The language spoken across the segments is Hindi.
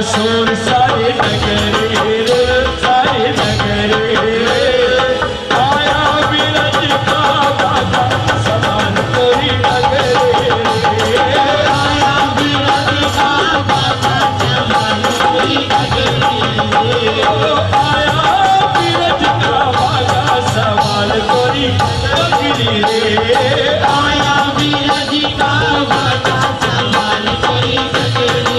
सुर सारे नगरे सारे नगरे आया बिरज का बाबा समान कोई नगरे आया बिरज का बाबा समान कोई नगरे आया बिरज का बाबा समान कोई नगरे आया बिरज का बाबा समान कोई नगरे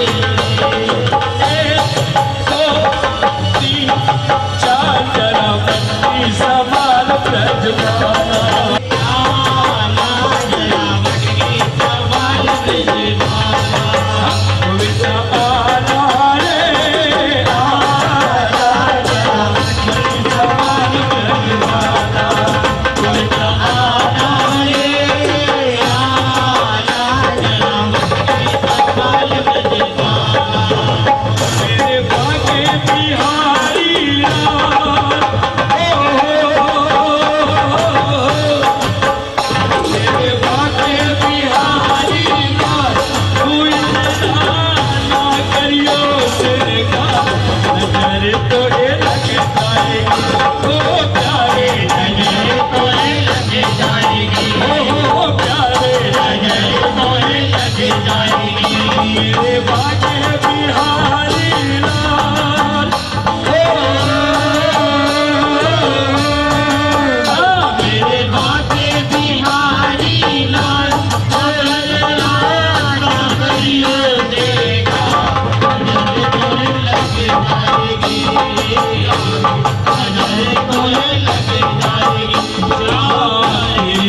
सवाल ब्रजमाना सवाल ब्रजमाना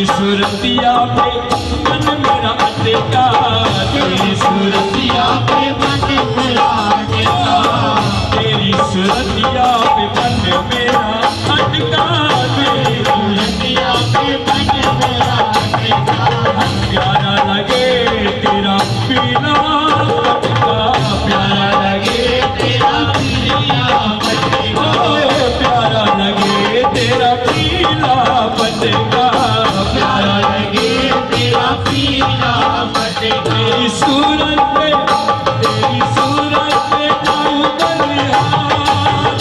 सूरतिया पे मन मेरा अटका तेरी सूरतिया पे मन मेरा अटका तेरी सूरतिया पे मन मेरा अटका तेरी सूरतिया पे मन मेरा अटका प्यारा लगे तेरा पीला पटका प्यारा लगे तेरा पीला पटका प्यारा लगे तेरा पीला पटका प्यारा लगे तेरा पीला पटका तेरी सूरत पे जाऊं बलिहार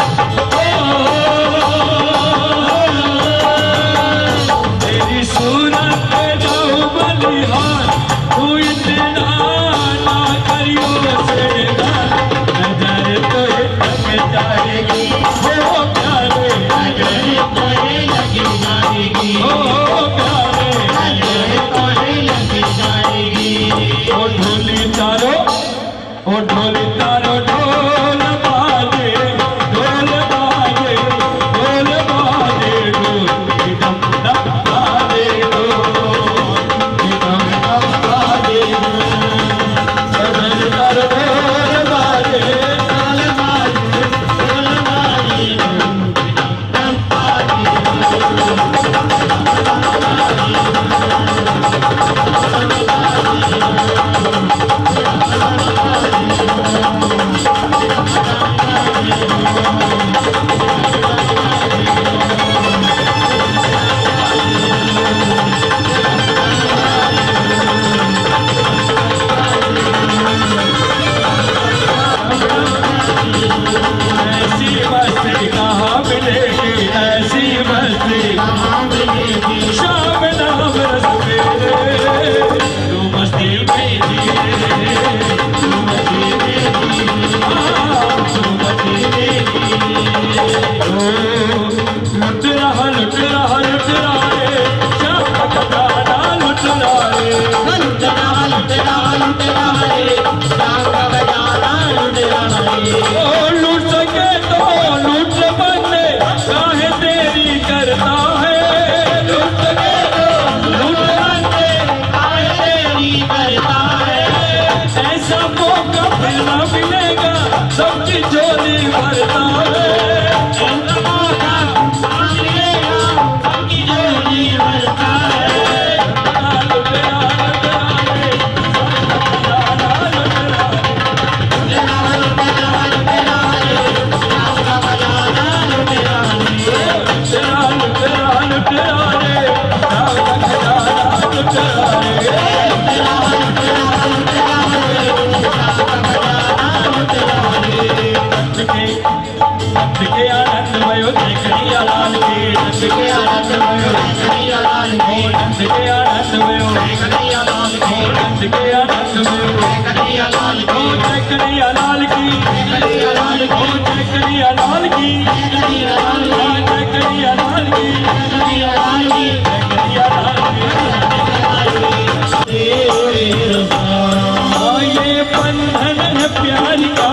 तेरी सूरत पे जाऊं बलिहार तू इतना ना करियो सेदा नजर तो लग जाएगी ओ प्यारे नजर तो लग जाएगी ओ प्यारे ओ ढोली तारो ढोल बाजे ढोल बाजे ढोल बाजे ढोल डम डम बाजे ढोल डम डम बाजे ढोल तारो ढोल बाजे ढोल बाजे ढोल बाजे डम डम ऐसी मस्ती कहाँ मिलेगी ऐसी मस्ती कहाँ मिलेगी शाम नाम रस मेरे तू मस्ती मेरी तू मस्ती मेरी तू मस्ती मेरी लुट रहा रे शाम का गाना लुट रहा रे शाम का गाना लुट रहा रे लूट सके तो लूट बने काहे तेरी करता है लूट सके तो लूट बने काहे तेरी करता है ऐसा मौका फिर ना मिलेगा सबकी झोली भरता है ऐसा मौका कन्हैया लाल की नंद के आनंद में हो कन्हैया लाल की नंद के आनंद में हो कन्हैया लाल की नंद के आनंद में हो कन्हैया लाल की कन्हैया लाल की कन्हैया लाल की कन्हैया लाल की कन्हैया लाल की कन्हैया लाल की कन्हैया लाल की कन्हैया लाल की ये बंधन है प्यार का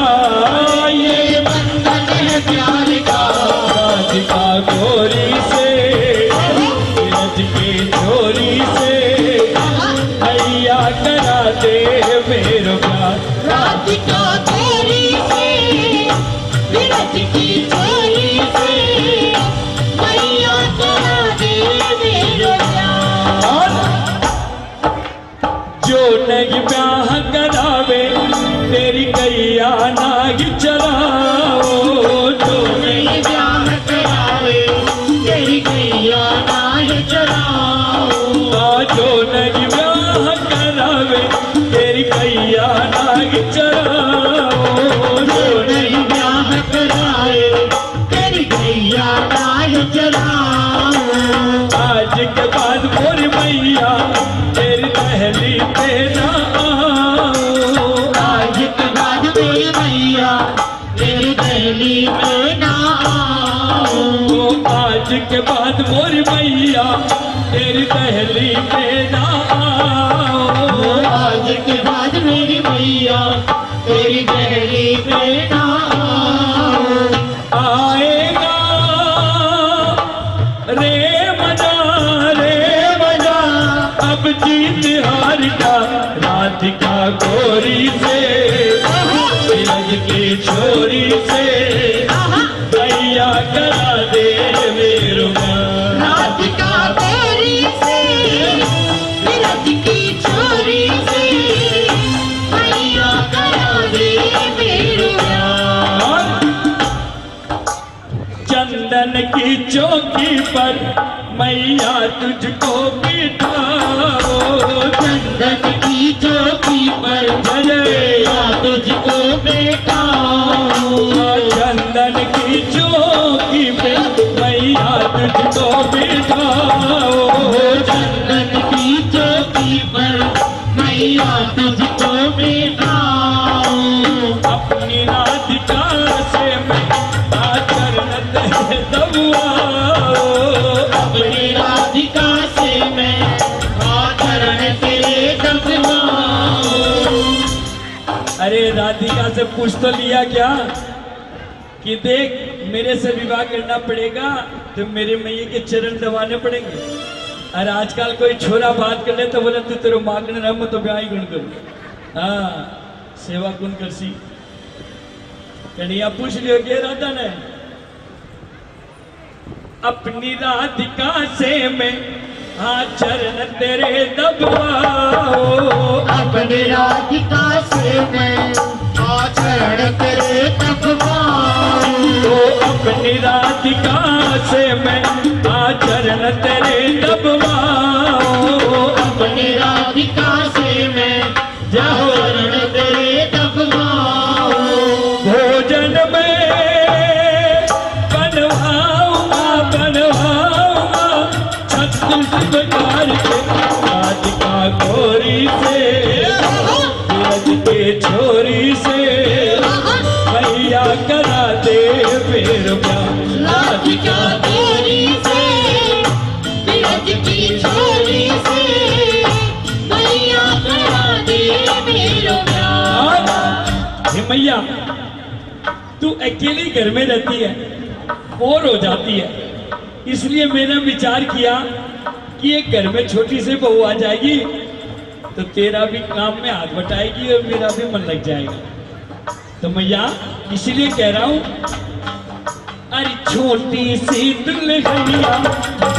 ये बंधन है प्यार का राधिका गोरी से रज के छोरी से भैया करा दे मेरो प्यार राधिका गोरी से रज की छोरी से भैया करा दे मेरो प्यार जो नहीं ब्याह करावे तेरी कैया नाग चलाओ जो नहीं ब्याह करावे तेरी कैया नाग चलाओ जो नहीं ब्याह करावे तेरी कैया नाग चलाओ जो नहीं ब्याह करावे तेरी कैया नाग चलाओ आज के बाद मोरी मैया तेरी दहली पे ना आओ आज के बाद मेरी मैया तेरी दहली में ना आओ आज के बाद मोरी मैया तेरी दहली पे ना आओ आज के बाद मेरी मैया तेरी दहली में ना आओ आएगा रे मजा अब जीत हार का राधिका गोरी से रज की छोरी से भैया करा दे मेरो प्यार राधिका गोरी से रज की छोरी से भैया करा दे मेरो प्यार चंदन की चौकी पर मैया तुझको बिठाओ चंदन की चौकी पर जय तुझको बैठाओ चंदन की चौकी पे मैया तुझको बिठाओ चंदन की चौकी पर मैया तुझको बैठाओ अपनी राधिका से मैं आचरण दबुआओ अपनी राधिका से मैं आचरण तेरे दबवाऊं अरे राधिका से पूछ तो लिया क्या कि देख मेरे से विवाह करना पड़ेगा तो मेरे मैया के चरण दबाने पड़ेंगे। और आजकल कोई छोरा बात कर ले तो बोले तू तेरे मांगने रह मैं तो ब्याह ही गुण करूँ हाँ सेवा गुण कर सी कन्हैया पूछ लियो क्या राधा ने अपनी राधिका से मैं हाँ चरण तेरे दबवाओ अपनी राधिका से मैं आचरण तेरे दबवाऊं तो अपनी राधिका से मैं आचरण तेरे दबवाओ अपनी राधिका से मैं आचरण तेरे दबवाऊं भोजन में बनवाऊंगा छत्तीस प्रकार के राधिका गोरी से रज के छोरी से भैया करा दे फिर राधिका गोरी से रज की छोरी से भैया करा दे मेरो प्यार हे मैया तू अकेली घर में रहती है बोर हो जाती है इसलिए मैंने विचार किया कि एक घर में छोटी सी बहू आ जाएगी तो तेरा भी काम में हाथ बटाएगी और मेरा भी मन लग जाएगा तो मैया इसलिए कह रहा हूं अरे छोटी सी दुल्हनिया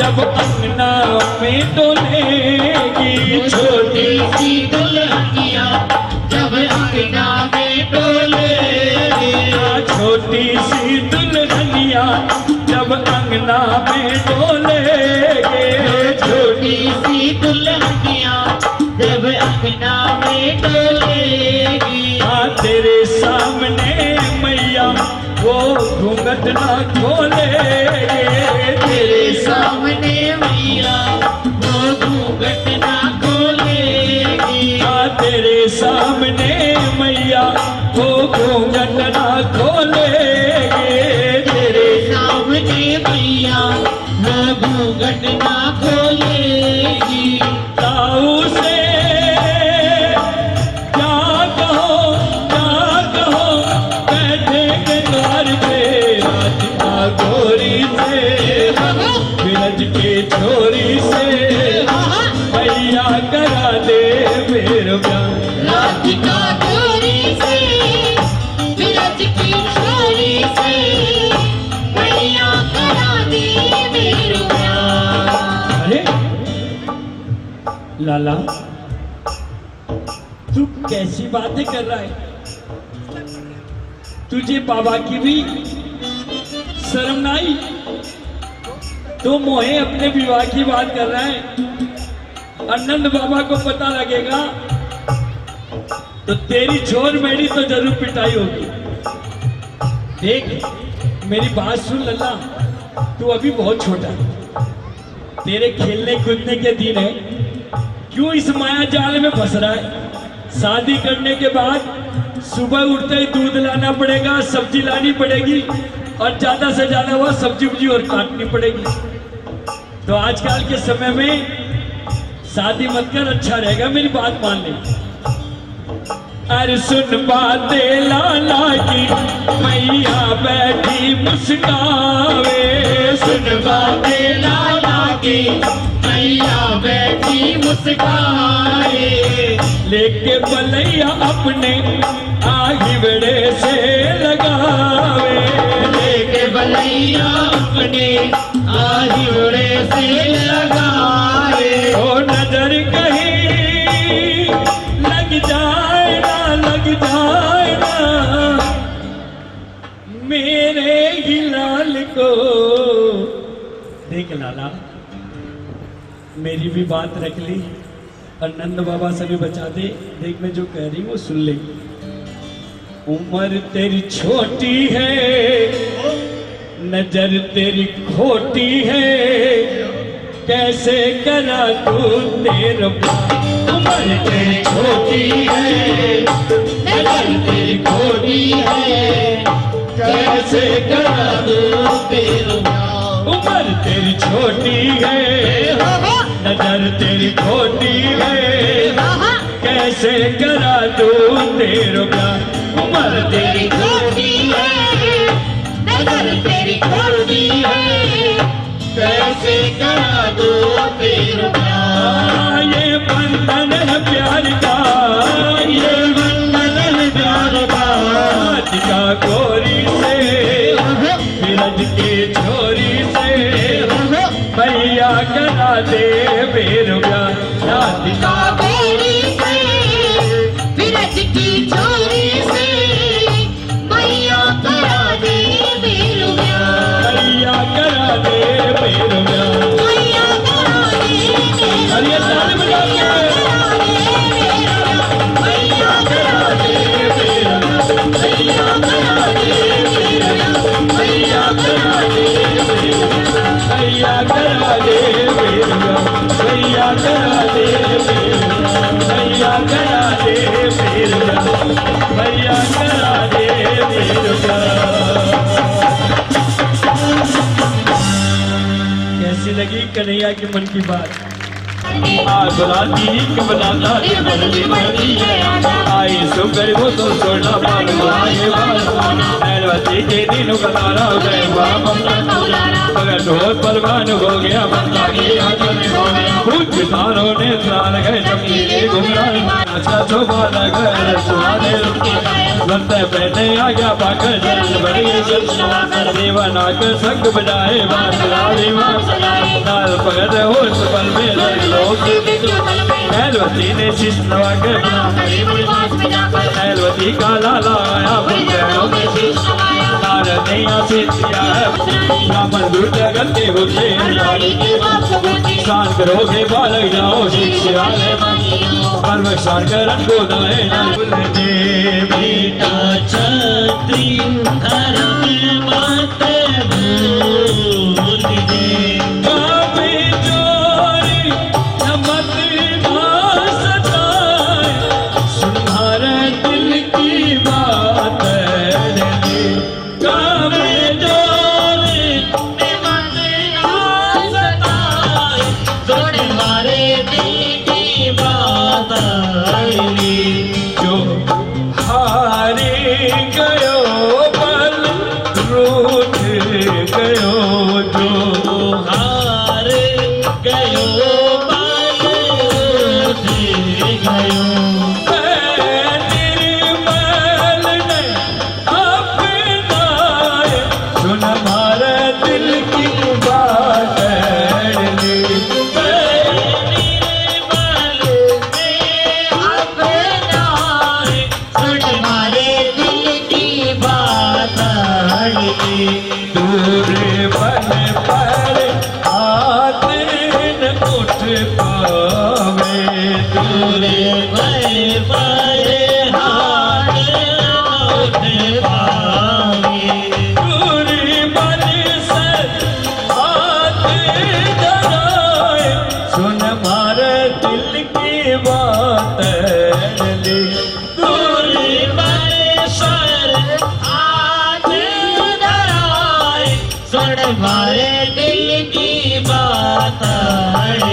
जब अंगना में डोलेगी छोटी सी दुल्हनिया जब अंगना में डोलेगी छोटी सी दुल्हनिया जब अंगना में डोलेगे छोटी सी दुल्हनिया जब अंगना में डोलेगी हाँ तेरे सामने मैया वो घूंघट ना खोलेगे वो घूंघट ना खोलेगी। ताऊ से क्या कहो बैठेंगे द्वार पे राधिका गोरी से बिरज के छोरी से भैया करा दे मेरा ब्याह। राधिका गोरी से बिरज की छोरी से भैया करा दे मेरा ब्याह। अरे लाला तू कैसी बातें कर रहा है? तुझे बाबा की भी शर्म ना आई? तो मोहे अपने विवाह की बात कर रहा है। आनंद बाबा को पता लगेगा तो तेरी छोर मेरी तो जरूर पिटाई होगी। देख मेरी बात सुन लल्ला, तू अभी बहुत छोटा है, तेरे खेलने कूदने के दिन है, क्यों इस माया जाल में फंस रहा है? शादी करने के बाद सुबह उठते ही दूध लाना पड़ेगा, सब्जी लानी पड़ेगी और ज्यादा से ज्यादा वह सब्जी उब्जी और काटनी पड़ेगी। तो आजकल के समय में शादी मत कर, अच्छा रहेगा, मेरी बात मान ले। अरे सुन बातें लाला की मैया बैठी मुस्कावे, सुन बातें लाला की मैया बैठी मुस्काए। लेके बलैया अपने आगे बड़े से लगावे, लेके बलैया अपने आहिवड़े से लगाए। ओ नजर कहीं लग जाए ना मेरे ही लाल को। देख लाला मेरी भी बात रख ली और नंद बाबा से भी बचा दे। देख मैं जो कह रही हूँ वो सुन ले। उम्र तेरी छोटी है, नजर तेरी खोटी है, कैसे करा तू तेरा ब्याह। उम्र तेरी छोटी है, नजर तेरी खोटी है, कैसे करा दूं तेरा ब्याह। उम्र तेरी छोटी है, नजर तेरी खोटी है, कैसे करा दूं तेरा ब्याह। उम्र तेरी खोटी है, नजर तेरी खोटी है, कैसे करा दूं तेरा ब्याह। ये बंधन है प्यार का, ये बंधन है प्यार का। राधिका गोरी से बिरज के छोरी से भैया करा दे मेरा ब्याह। राधिका गोरी से बिरज की छोरी से मैया करा दे मेरा ब्याह। भैया करा दे मेरा ब्याह। मैया करा दे मेरा अरे ताली बजा के मैया करा दे मेरा मैया करा दे मेरा मैया करा दे मेरा भैया करा दे मेरा ब्याह। भैया करा दे मेरा ब्याह। भैया करा दे मेरा ब्याह। भैया करा दे मेरा ब्याह। कैसी लगी कन्हैया की मन की बात? बुलाती बनाता आई सुकर वो तो सोना पान नैलवती के दिन बनाना गए मगर ढोल परवान हो गया बंदा कुछ किसानों ने स्नान गए चमकीले घुमरा अच्छा चौबाना गए सुहाने बनते पहने आ गया पाकर जल बड़ी देवाना के संग बजाए नाल पगड़ होश पल में लोग नैलवती ने शीश नवा के नैलवती का लाला आया नारदिया से दिया है ब्राह्मण दूर जगत के होते शान करोगे बालक जाओ शिक्षा कर्म शान करन को दाए दे बेटा छत्री धर्म मत भूल दे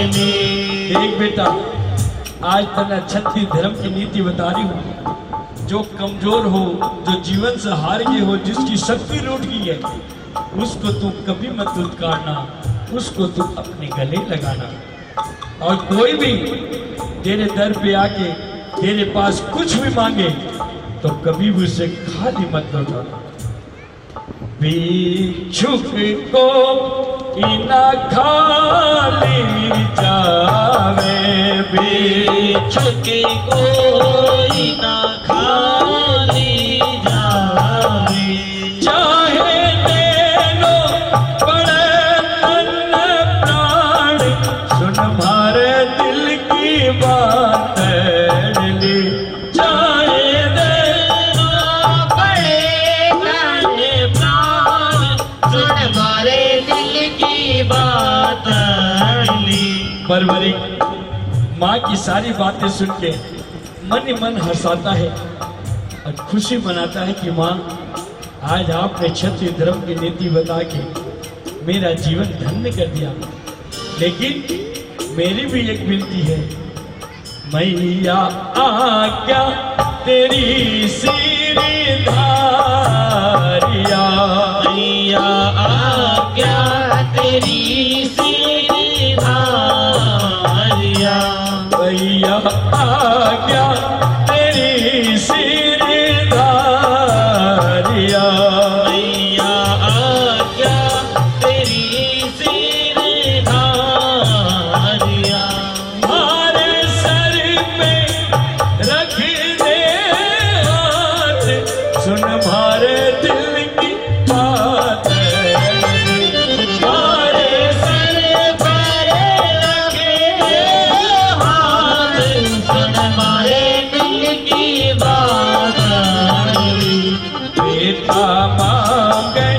एक बेटा, आज तने छठी धर्म की नीति बता रही हूँ। जो कमजोर हो, जो जीवन से हार गए हो, जिसकी शक्ति लूट गई है, उसको तू कभी मत दुत्कारना, उसको तू अपने गले लगाना। और कोई भी तेरे दर पे आके तेरे पास कुछ भी मांगे तो कभी भी उसे खाली मत लौटाना। भिक्षुक को इना खाली जावे, भिक्षुक को इना खाली जावे, चाहे दे लो बड़े तन प्राण, सुन मारे दिल की बात ली। चाहे दे लो बड़े तन प्राण, सुन मारे दिल की बात ली। परवरी माँ की सारी बातें सुन के मन ही मन हंसाता है और खुशी मनाता है कि माँ, आज आपने क्षत्रिय धर्म की नीति बता के मेरा जीवन धन्य कर दिया। लेकिन मेरी भी एक विनती है, मैया आज्ञा तेरी सिरधारिया, मैया आज्ञा तेरी सिरधारिया, मैया आज्ञा तेरी सिरधारिया, मैया आज्ञा तेरी सिरधारिया। हमारे सर पे रख दे हाथ, सुन हमारे दिल की बात। हमारे सर पर रख दे हाथ, सुन हमारे दिल की बात। बेटा मांगे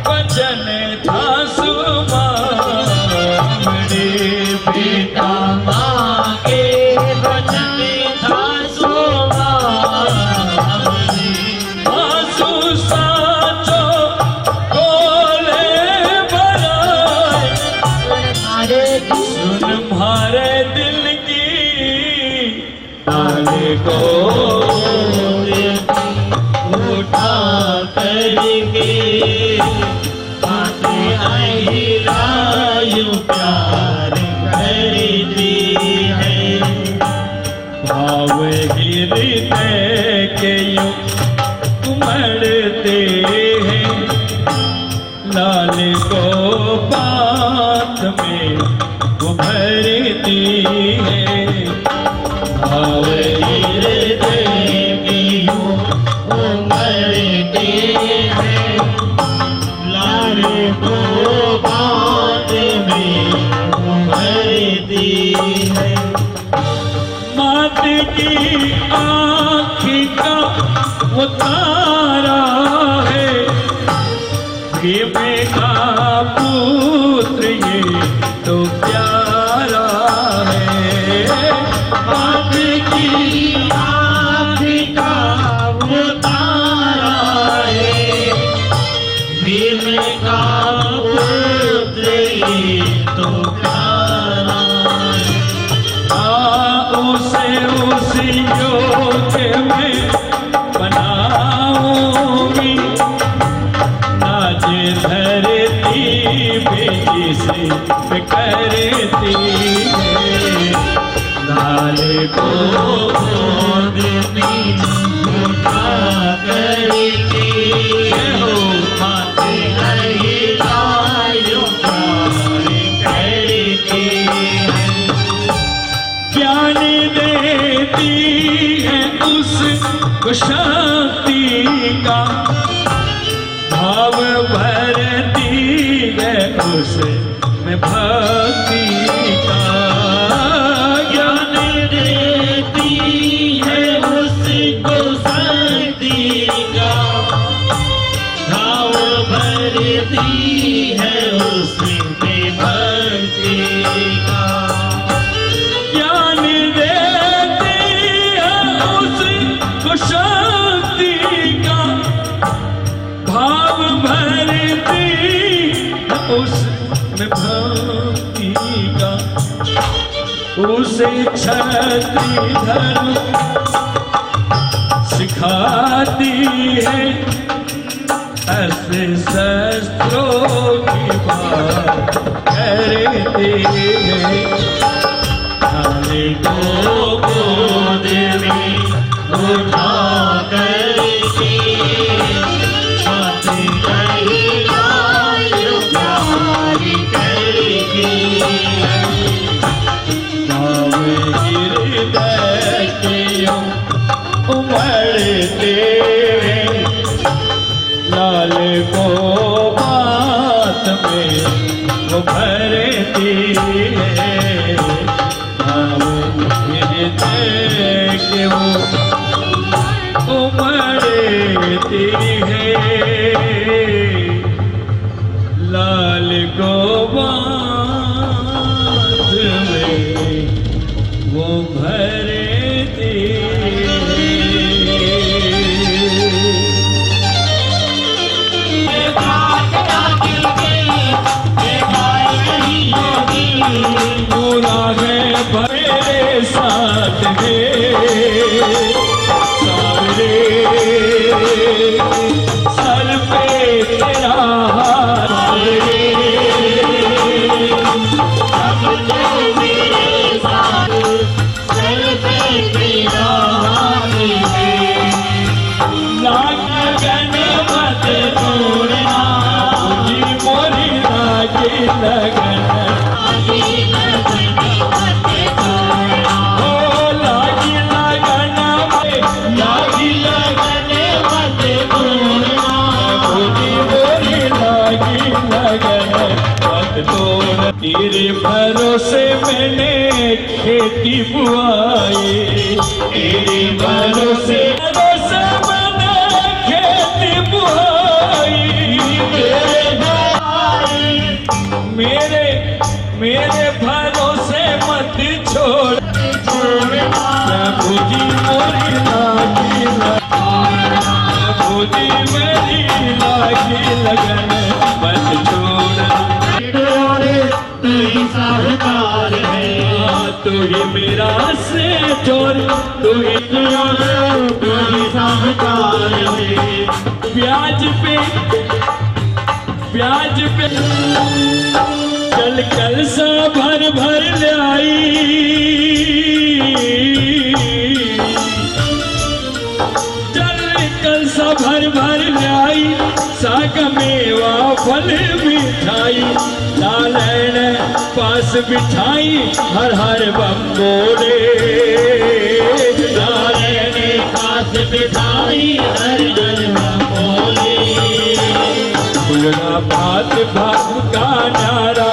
वचन था सुमामणी, बेटा मांगे वचन था सुमामणी, आंसू साचो बोले बनाए, सुन मारे दिल की ताने को उठा करके बातें अहिलायु प्यार करती है। भाव हृदय के यूं उमड़ते हैं, लाल को बात में उभरती है। भाव हृदय की यूं उमड़ते हैं, लाल को बात में उभरती है। मात की आँख का वो तारा है, प्रेम का पुत्र ये तो प्यारा है। बाप की आँख का वो तारा है, भीम का पुत्र ये तो प्यारा है। उसे उस योग में बनाऊंगी, नाज धरती भी इसी पे करती है। लाल को गोद में उठा करके हो माते अहिलायु प्यार करती है। ज्ञान देती है उसको शक्ति का, भाव भरती है उसमें भक्ति का। ज्ञान देती है उसको शक्ति का, भाव भरती है उसमें भक्ति का। ज्ञान देती है उसको शक्ति का, भाव भरती है उसमें भक्ति का उसे क्षत्रिय धर्म सिखाती है। ऐसे शस्त्रों की बात करती है। हरे को गोद में उठा करके बातें कही जाए प्यार करके। हृदय के उमड़ते लाल को बात में वो भरती है। हृदय के वो उमड़ती है लाल को बात में वो भरती पूरा है मेरे साथ है सावरे सर पे तेरा हाथ अब तो मेरे साथ सर पे तेरा हाथ है। लगन मत तोड़ना जी मोरी लागी लगन तेरे भरोसे मैंने खेती बुआई। तेरे भरोसे मैंने खेती बुआई। मेरे मेरे भरोसे मत छोड़ प्रभु जी मोरी लागी प्रभु जी मेरी लागी लगन मत छोड़। तू ही साहूकार है तू ही मेरा से चोर तू ही साहूकार है। ब्याज पे चल कल सा भर भर ले आई। चल कल सा भर भर ले आई साग मेवा फल मिठाई लालैन पास बिठाई हर हर बम बोले। लालैन पास बिठाई हर हर बम बोले। फुलना भात भात का नारा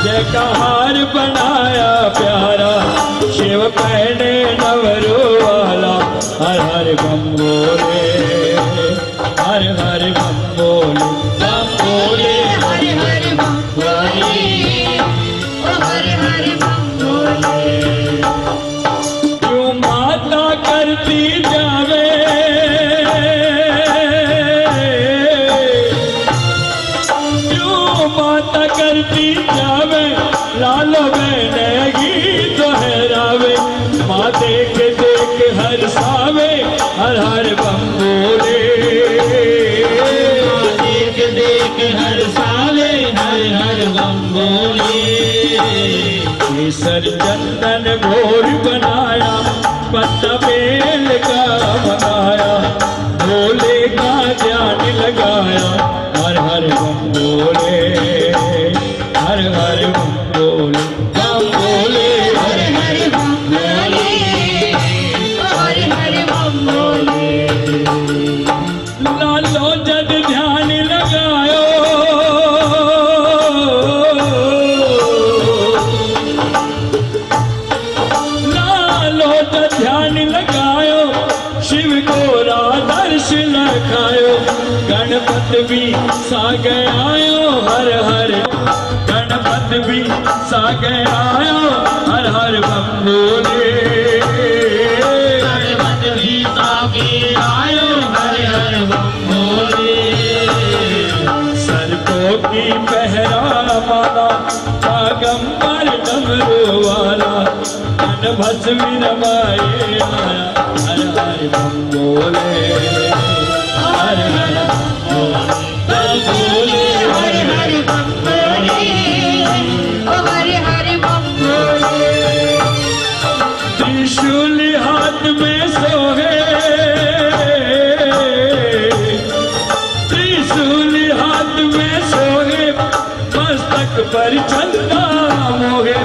जय का हार बनाया प्यारा शिव पहने नवरो वाला हर हर बम बोले हर हर बम बोले बम बोले हर हर बम बोले हर हर बम बोले। क्यों माता करती जावे क्यों माता करती जावे लालो बहने गीत दोहरावे माँ देख देख हर सावे हर हर बम बोले। देख देख हर सावे हर हर बम बोले। केसर चंदन घोर बनाया पत्ता बेल का बनाया भोले का ध्यान लगाया हर हर बम बोले हर हर बम बोले बम बोले हर हर बम बोले हर हर बम बोले। लालो जद ध्यान लगायो लालो जद ध्यान लगायो शिव को रादर्श लखायो गणपत भी साग आयो हर हर गणपत भी साग आयो हर हर बम बोले। गणपत भी सागे आयो हर हर बम बोले। सर्पों की पहरा माला साग बारंबार डमरू वाला मन भस्मी रमाए आया। हर हर बम बोले, हर हर बम बोले, हर हर बम बोले, ओ हर हर बम बोले। त्रिशूल हाथ में सोहे, त्रिशूल हाथ में सोहे, मस्तक पर चंदा मोहे,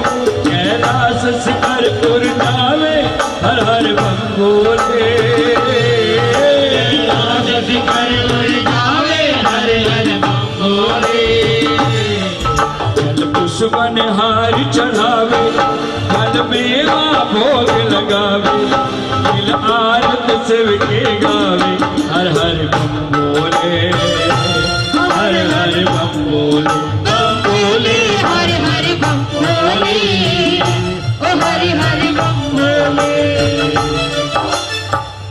कैलाश शिखर उर जावे, हर हर बम बोले। कैलाश शिखर उर जावे, हर हर बम बोले। जल पुष्पन हार चढ़ावे, फल मेवा भोग लगावे, दिल आरत शिव के गावे, हर हर बम बोले, हर हर बम बोले, बम बोले, हर हर बम बोले, ओ हर हर बम बोले।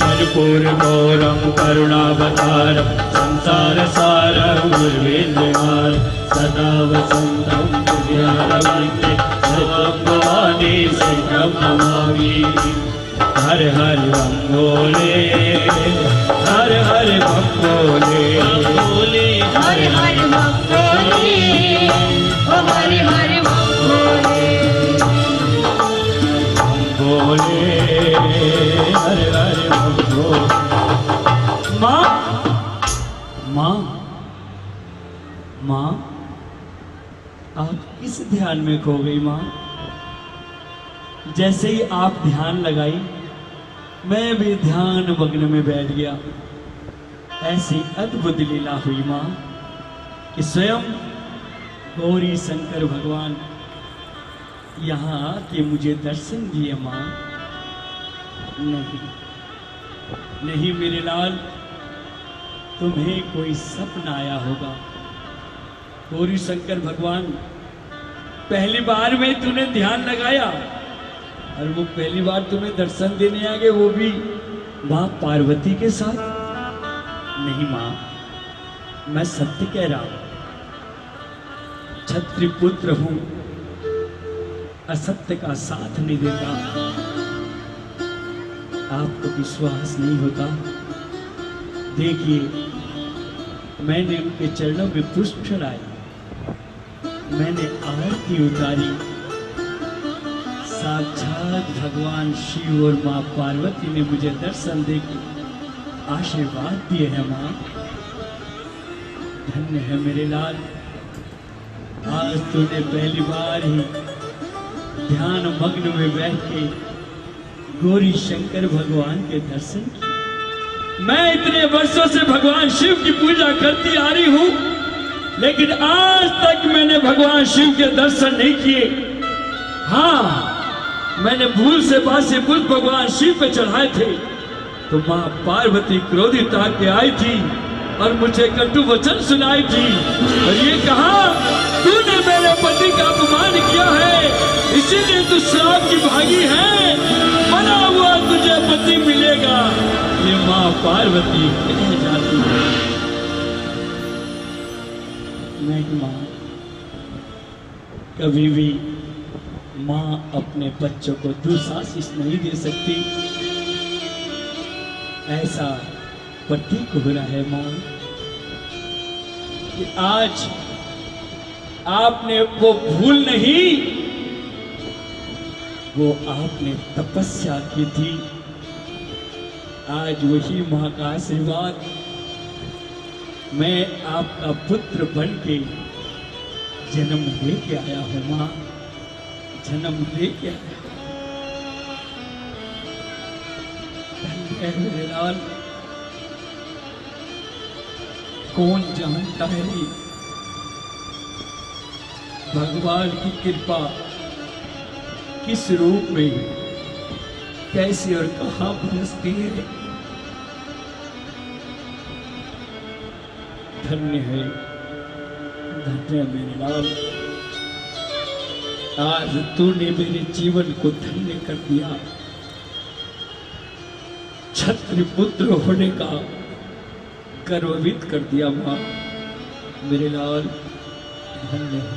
कर्पूर गौरम करुणावतारम संसार सारम गुरुवेन्द्रहार सदा वसंतम हृदयारविंदे सर्वं भवानी शरणं नमामि। हर हर बम बोले, हर हर बम बोले, बोले हर हर बम बोले, ओ हर हर बम बोले। बोले, हर हर बम बोले। माँ माँ माँ, आप किस ध्यान में खो गई माँ? जैसे ही आप ध्यान लगाई, मैं भी ध्यान मग्न में बैठ गया। ऐसी अद्भुत लीला हुई माँ कि स्वयं गौरी शंकर भगवान यहाँ आके मुझे दर्शन दिए माँ। नहीं नहीं मेरे लाल, तुम्हें कोई सपना आया होगा। गौरी शंकर भगवान पहली बार में तूने ध्यान लगाया और वो पहली बार तुम्हें दर्शन देने आ गए, वो भी माँ पार्वती के साथ। नहीं माँ, मैं सत्य कह रहा हूं, क्षत्रिय पुत्र हूं, असत्य का साथ नहीं देता। आपको विश्वास नहीं होता? देखिए, मैंने उनके चरणों में पुष्प चढ़ाए, मैंने आरती उतारी, साक्षात भगवान शिव और माँ पार्वती ने मुझे दर्शन देके आशीर्वाद दिए हैं माँ। धन्य है मेरे लाल, आज तूने पहली बार ही ध्यान मग्न में बैठ के गौरी शंकर भगवान के दर्शन किए। मैं इतने वर्षों से भगवान शिव की पूजा करती आ रही हूं, लेकिन आज तक मैंने भगवान शिव के दर्शन नहीं किए। हाँ, मैंने भूल से बासी पुष्प भगवान शिव पे चढ़ाए थे, तो माँ पार्वती क्रोधित आके आई थी और मुझे कटु वचन सुनाई थी और ये कहा, तूने मेरे पति का अपमान किया है, इसीलिए तू श्राप की भागी है, मना हुआ तुझे पति मिलेगा। ये माँ पार्वती कह जाती है। नहीं माँ, कभी भी माँ अपने बच्चों को दुशासीस नहीं दे सकती। ऐसा प्रतीक हो रहा है माँ कि आज आपने वो भूल नहीं, वो आपने तपस्या की थी। आज वही माँ का आशीर्वाद, मैं आपका पुत्र बन के जन्म लेके आया हूँ माँ, जन्म लेके आया। मेरे लाल, कौन जानता है भगवान की कृपा किस रूप में, कैसे और कहां बरसती है। धन्य है, धन्य मेरे लाल, आज तूने मेरे जीवन को धन्य कर दिया। क्षत्रिय पुत्र होने का गर्वित कर दिया माँ। मेरे लाल धन्य है,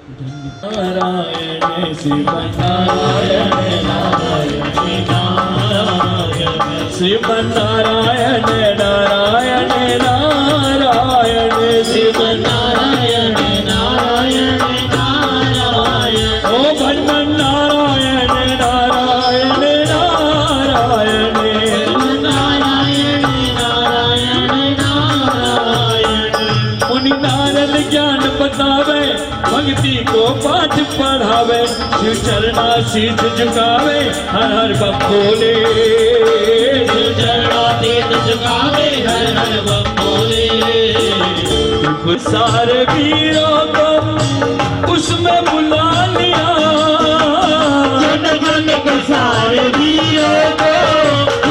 नारायण शिव नारायण नारायण नारायण शिव नारायण नारायण नारायण शिव नारायण नारायण नारायण ओ भगवान नारायण नारायण नारायण नारायण नारायण नारायण मुनि नारद ज्ञान बतावे भक्ति को पाठ पढ़ावे शिव चरणा शीश झुकावे हर हर बम बोले शिव चरणा शीश झुकावे हर हर बम बोले सारे वीरों को उसमें बुला लिया जन जन को सारे वीरों को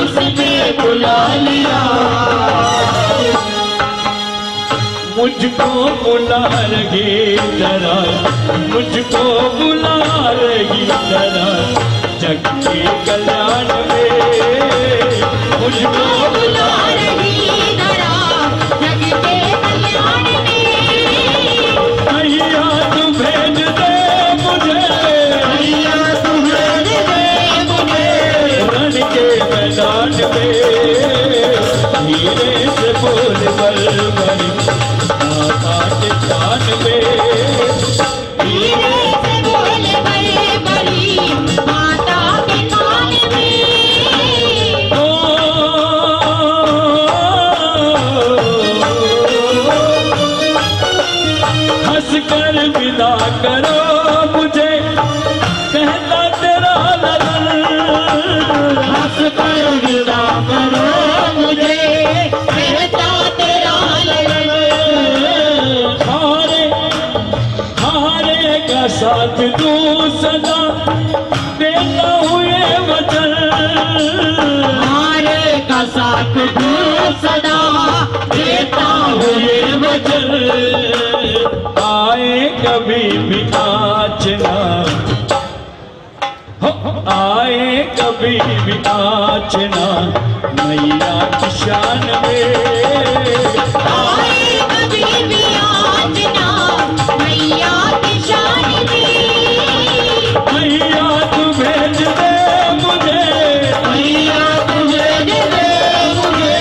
उसमें बुला लिया मुझको बुला रही जरा मुझको बुला रही जरा जग के कल्याण में मुझको बुला रही जरा जग के कल्याण में भैया तू भेज दे मुझे भैया तू भेज दे मुझे रण के मैदान में धीरे से बोल बलबली माता के कान में धीरे से बोल बलबली माता के कान में हंस कर विदा करो मुझे कहता तेरा ललन हंस कर विदा करो मुझे कहता तेरा ललन हारे हारे का साथ दूं सदा देता हुए वचन हारे का साथ दूं सदा देता हुए वचन आए कभी भी आचना आए कभी भी आचना मैया की शान में आए कभी भी आजना मैया की शान में मैया तू भेज दे मुझे मैया तू भेज दे मुझे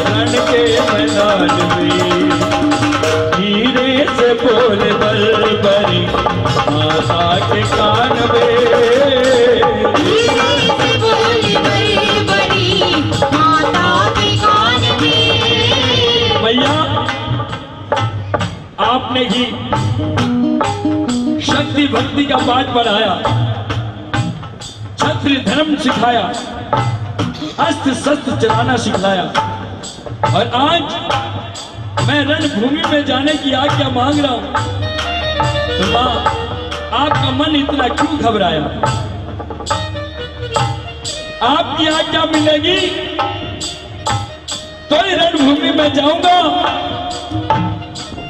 रण के मैदान में धीरे से बोल बलबली माता के कान में धीरे से बोल बलबली माता के कान में भैया आपने ही शक्ति भक्ति का पाठ पढ़ाया क्षत्रिय धर्म सिखाया अस्त्र शस्त्र चलाना सिखाया और आज मैं रणभूमि में जाने की आज्ञा मांग रहा हूं तो मां आपका मन इतना क्यों घबराया आपकी आज्ञा मिलेगी तो ही रणभूमि में जाऊंगा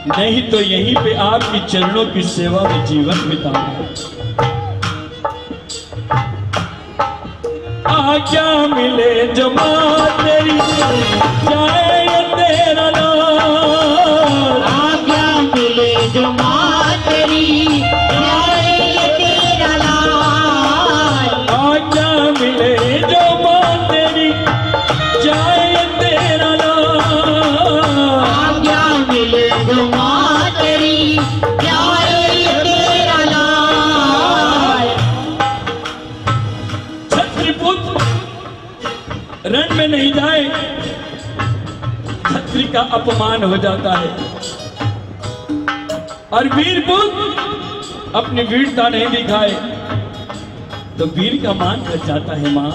नहीं तो यहीं पे आपकी चरणों की सेवा में जीवन बिताऊंगा आज्ञा मिले जो मां तेरी जाए ये तेरा नाम आज्ञा मिले जो मां तेरी जाए ये तेरा लाल आज्ञा मिले जो मां तेरी जाए ये तेरा नाम आज्ञा मिले जो मां तेरी जाए ये तेरा लाल क्षत्रिपुत्र रण में नहीं जाए क्षत्रि का अपमान हो जाता है और वीर पुत्र अपनी वीरता नहीं दिखाए तो वीर का मान घट जाता है मां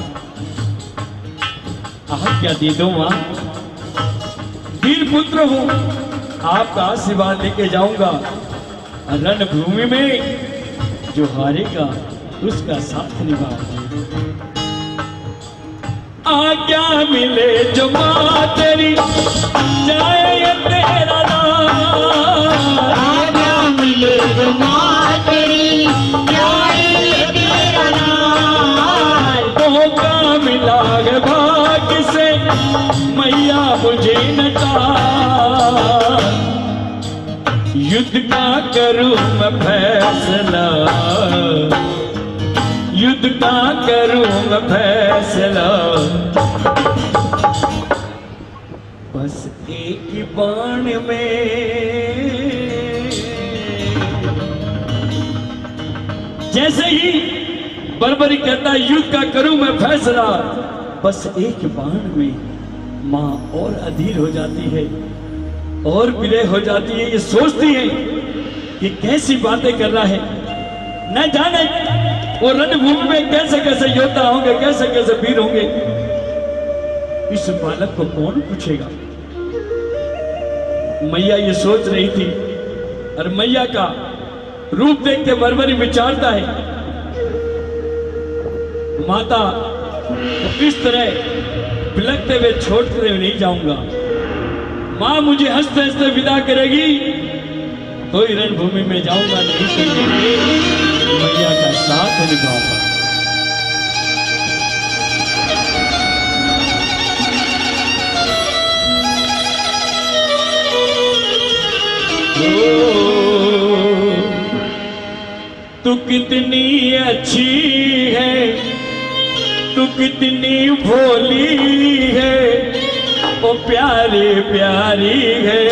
आज्ञा दे दो मां वीर पुत्र हूं आपका आशीर्वाद लेके जाऊंगा रणभूमि में जो हारेगा उसका साथ निभाऊंगा आज्ञा मिले जो मां तेरी जाए ये तेरा नाम आज्ञा मिले जो मां तेरी जाए ये तेरा लाल मौका मिला है भाग्य से मैया मुझे नटा युद्ध का करूं मैं फैसला, युद्ध का करूं मैं फैसला, बस एक ही बाण में। जैसे ही बर्बरी कहता है युद्ध का करूं मैं फैसला, बस एक बाण में मां और अधीर हो जाती है और विरह हो जाती है। ये सोचती है कि कैसी बातें कर रहा है, न जाने वो रणभूमि में कैसे कैसे योद्धा होंगे, कैसे कैसे वीर होंगे। इस बालक को कौन पूछेगा। मैया ये सोच रही थी और मैया का रूप देख के बर्बरी विचारता है, माता तो इस तरह बिलखते हुए छोड़ते हुए नहीं जाऊंगा। मां मुझे हंसते हंसते विदा करेगी तो ही रणभूमि में जाऊंगा, नहीं तो मैया का साथ निभाऊंगा। तू कितनी अच्छी है, तू कितनी भोली है, ओ प्यारी प्यारी है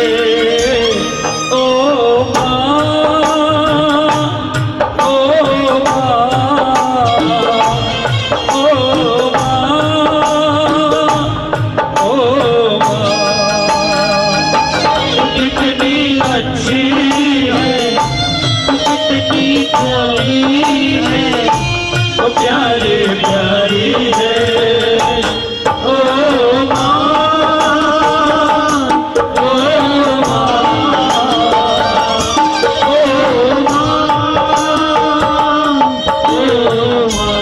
ओ माँ, ओ माँ, ओ माँ, ओ माँ। कितनी अच्छी है, कितनी भोली है, ओ प्यारी प्यारी है ओ माँ, ओ माँ, ओ माँ, ओ माँ।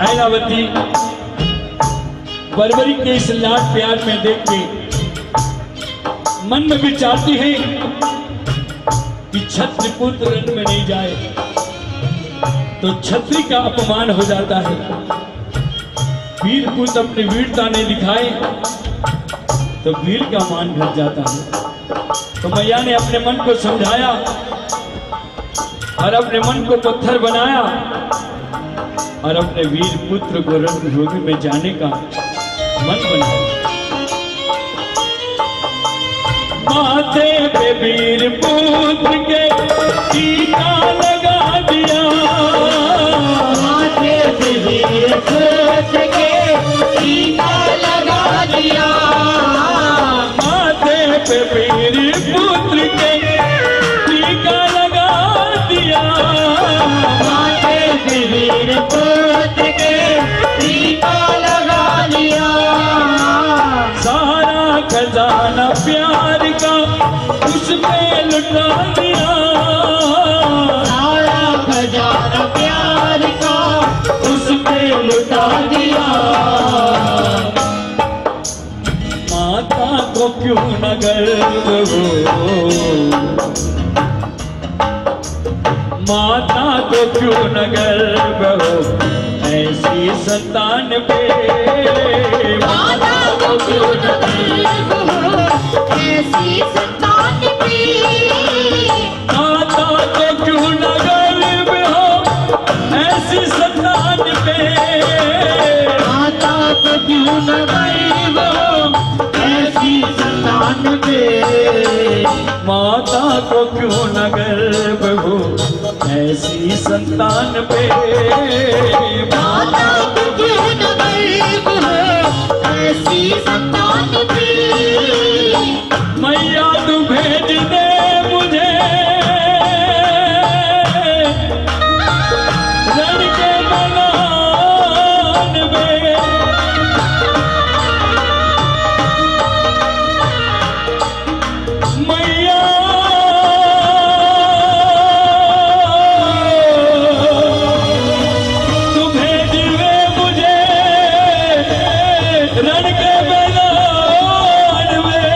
ऐरावती बर्बरी के इस लाड प्यार में देख के मन में विचारती है कि छत्री पुत्र रण में नहीं जाए तो छत्री का अपमान हो जाता है। वीर पुत्र अपनी वीरता नहीं दिखाए तो वीर का मान घट जाता है। तो मैया ने अपने मन को समझाया और अपने मन को पत्थर बनाया और अपने वीर पुत्र को रणभूमि में जाने का मन बनाया। माथे पे वीर पुत्र के टीका लगा दिया, माथे पे वीर पुत्र के टीका लगा दिया, माथे पे वीर पुत्र के टीका लगा दिया, माथे पे वीर पुत्र के टीका लगा दिया। सारा खजाना प्यार का उस पे लुटा दिया, सारा खजाना प्यार का उस पे लुटा दिया। माता को क्यों न गर्व हो, माता को क्यों न गर्व हो ऐसी संतान पे, माता को क्यों न गर्व हो ऐसी संतान पे, माता को क्यों न गर्व हो ऐसी संतान पे, माता को क्यों न गर्व हो ऐसी संतान पे, माता को क्यों न गर्व हो ऐसी संतान पे, माता को क्यों न गर्व हो ऐसी संतान पे। मैया तू भेज दे मुझे रण के मैदान में, मैया तू भेज दे मुझे रण के मैदान में।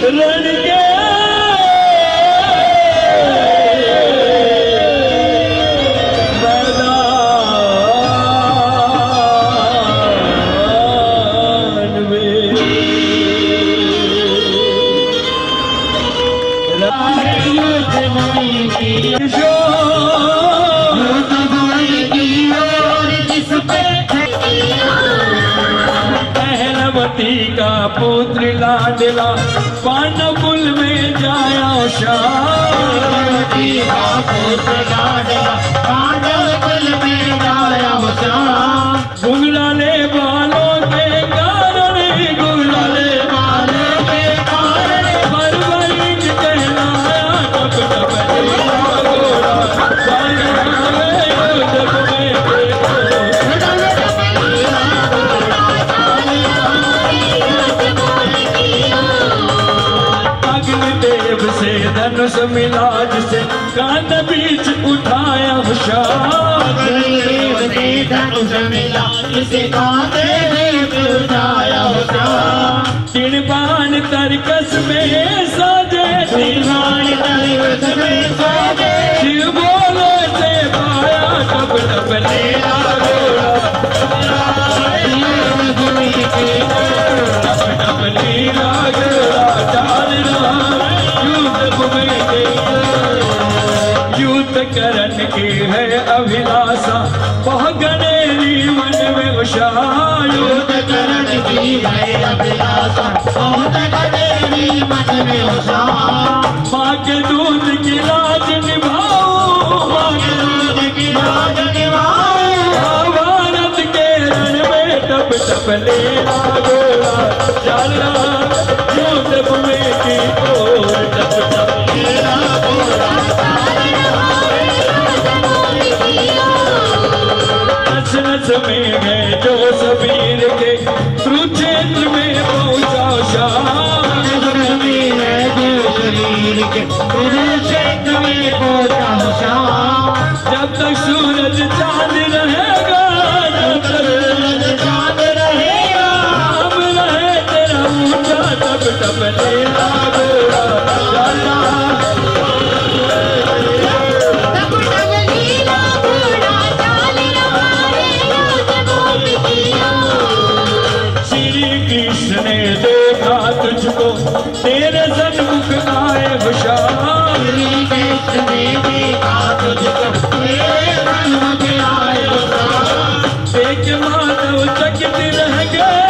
रण के मैदान में पहलवती का पुत्र लाडला पांडव कुल में जाया गुगलाले बालों के कारण गुगलाले बालों के कारण बरबरीक कहलाया टप टप गोरा अग्निदेव से धनुष मिला जिसे कान बीच उठाया तीन बाण तरकस में साजे शिव बोले से पाया टप टप लीला गोरा टप टप लीला गोरा चाल युद्ध करन की है अभिलाषा वह गनेरी मन में उषा युद्ध करन की है अभिलाषा माँ के दूध की लाज निभाओ भारत के रण में टप टप लीला गोरा चला युद्ध भूमि की ओर टप टप लीला गोरा नस में है जो सबीर के कुरुक्षेत्र में पहुंचा जब तक सूरज चांद रहेगा हम रहे तेरा ऊंचा टप टप लीला गोरा चला ने देखा तुझको तेरे सन्मुख आए हुशार देख माधव चकित रह गए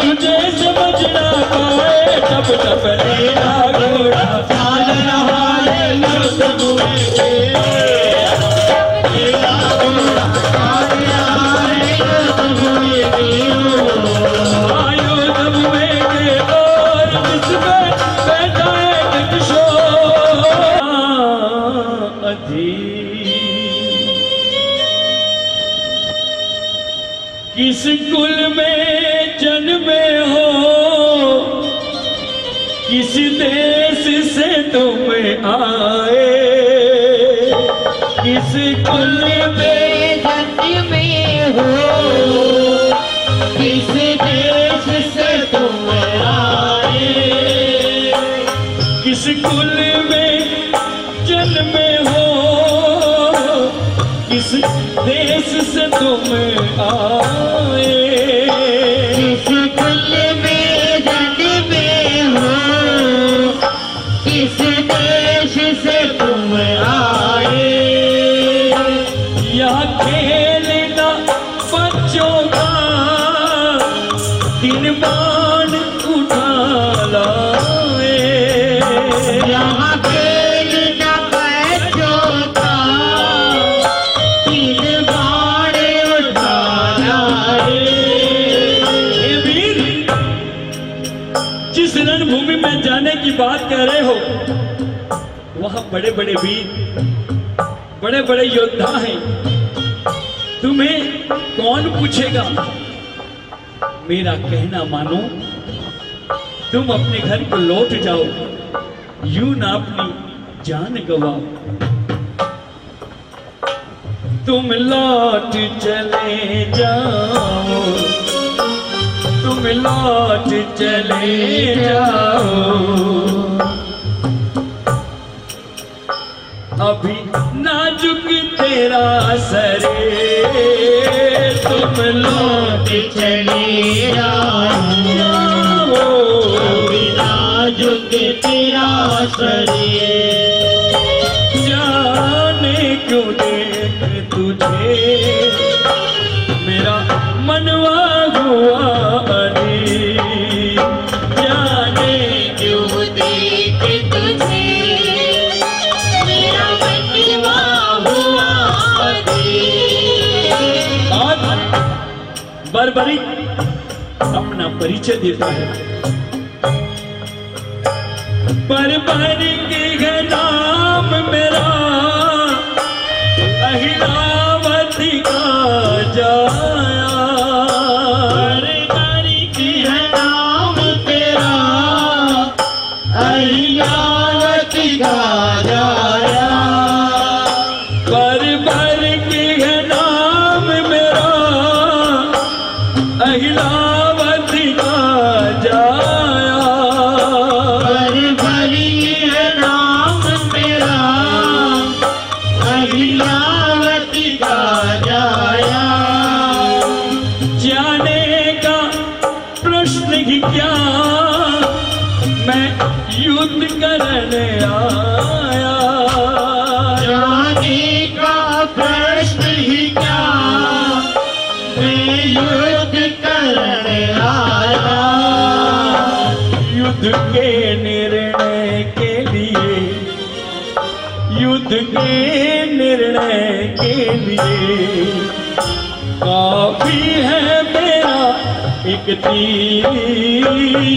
तुझे समझ ना पाए टप टप लीला गोरा चाल रहा है युद्ध भूमि के लीला गोरा किस कुल में जन्मे हो किस देश से तुम आए किस कुल में जन्मे हो किस देश से तुम आए किस कुल में जन्मे हो किस देश से तुम आए किस कुल में जन्मे हो किस देश से तुम आए यह खेलना बच्चों का तीन बाण उठा लाए यहाँ खेलना बच्चों का तीन बाण उठा लाए वीर जिस रणभूमि में जाने की बात कर रहे हो वहां बड़े बड़े वीर बड़े बड़े योद्धा हैं तुम्हें कौन पूछेगा मेरा कहना मानो तुम अपने घर को लौट जाओ यूं ना अपनी जान गवाओ तुम लौट चले जाओ तुम लौट चले जाओ। अभी नाजुक तेरा सरे, तुम लौट चले जाओ, अभी नाजुक तेरा सरे। जाने क्यों देख तुझे मेरा मनवा हुआ अरे, जाने क्यों देख तुझे मेरा मनवा हुआ आज बरबरी अपना परिचय देता है। बरबरी के नाम मेरा अहिरावती का जाया, बरबरी की है नाम तेरा अहिरावती का जाया। बरबरी की है नाम मेरा अहिरावती का जाया। बरबरी है नाम मेरा अहिरावती का जाया। जाने का प्रश्न ही क्या, मैं युद्ध करने आया। जाने का प्रश्न ही क्या, मैं युद्ध करने आया। युद्ध के निर्णय के लिए, युद्ध के निर्णय के लिए काफी है मेरा एक तीर।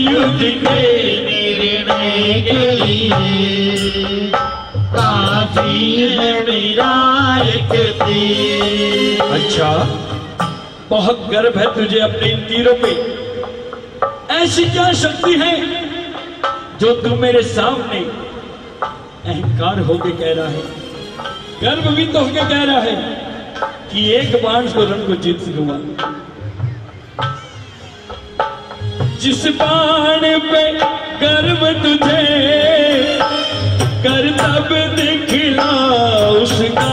युद्ध के निर्णय के लिए काफी है मेरा एक तीर। अच्छा, बहुत गर्व है तुझे अपने इन तीरों पे। ऐसी क्या शक्ति है जो तू मेरे सामने अहंकार होके कह रहा है, गर्व भी तो होके कह रहा है कि एक बाण से रण को जीत लूंगा। जिस बाण पे गर्व तुझे कर्तव्य दिखला उसका,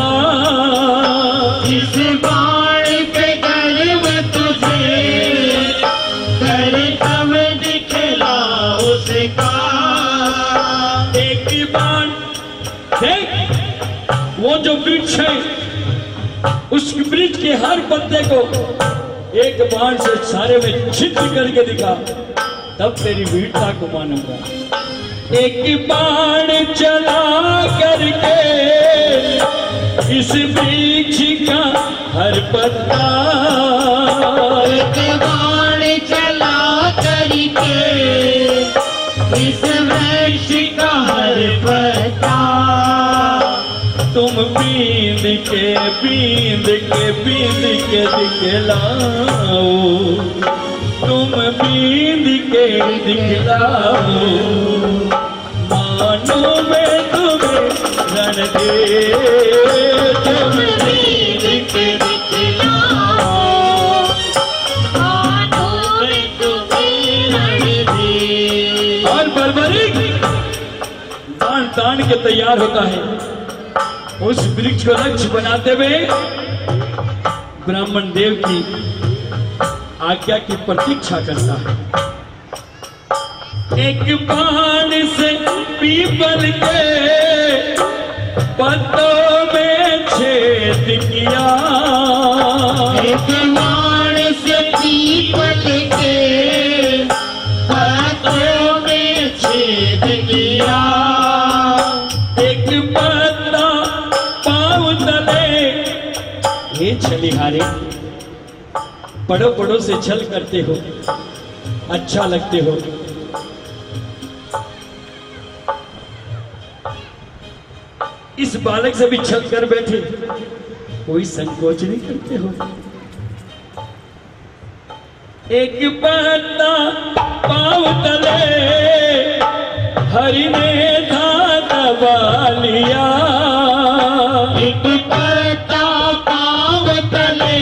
जिस बाण पे गर्व तुझे कर्तव्य दिखला उसका। एक बाण देख, वो जो वृक्ष है उस वृक्ष के हर पत्ते को एक बाण से सारे में छिद्र करके दिखा, तब तेरी वीरता को मानूंगा। एक बाण चला करके इस वृक्ष का हर पत्ता, एक बाण चला करके इस वृक्ष का हर पत्ता। तुम बींद के बींद के बींद के दिखलाओ, तुम बींद के दिखलाओ। मानो मैं तुम्हें रण दे, तुम बींद के दिखलाओ, मानो मैं तुम्हें रण दे। और बरबरी बाण तान के तैयार होता है, उस वृक्ष को लक्ष्य बनाते हुए ब्राह्मण देव की आज्ञा की प्रतीक्षा करता है। एक बाण से पीपल के पत्तों में छेद किया, एक बाण से पीपल के पत्तों में छेद किया। एक पत्ता पाँव तले, हे छलिहारे पढ़ो पढ़ो से छल करते हो, अच्छा लगते हो। इस बालक से भी छल कर बैठे, कोई संकोच नहीं करते हो। एक पत्ता पाँव तले हरि ने था दबा लिया, एक पत्ता पाँव तले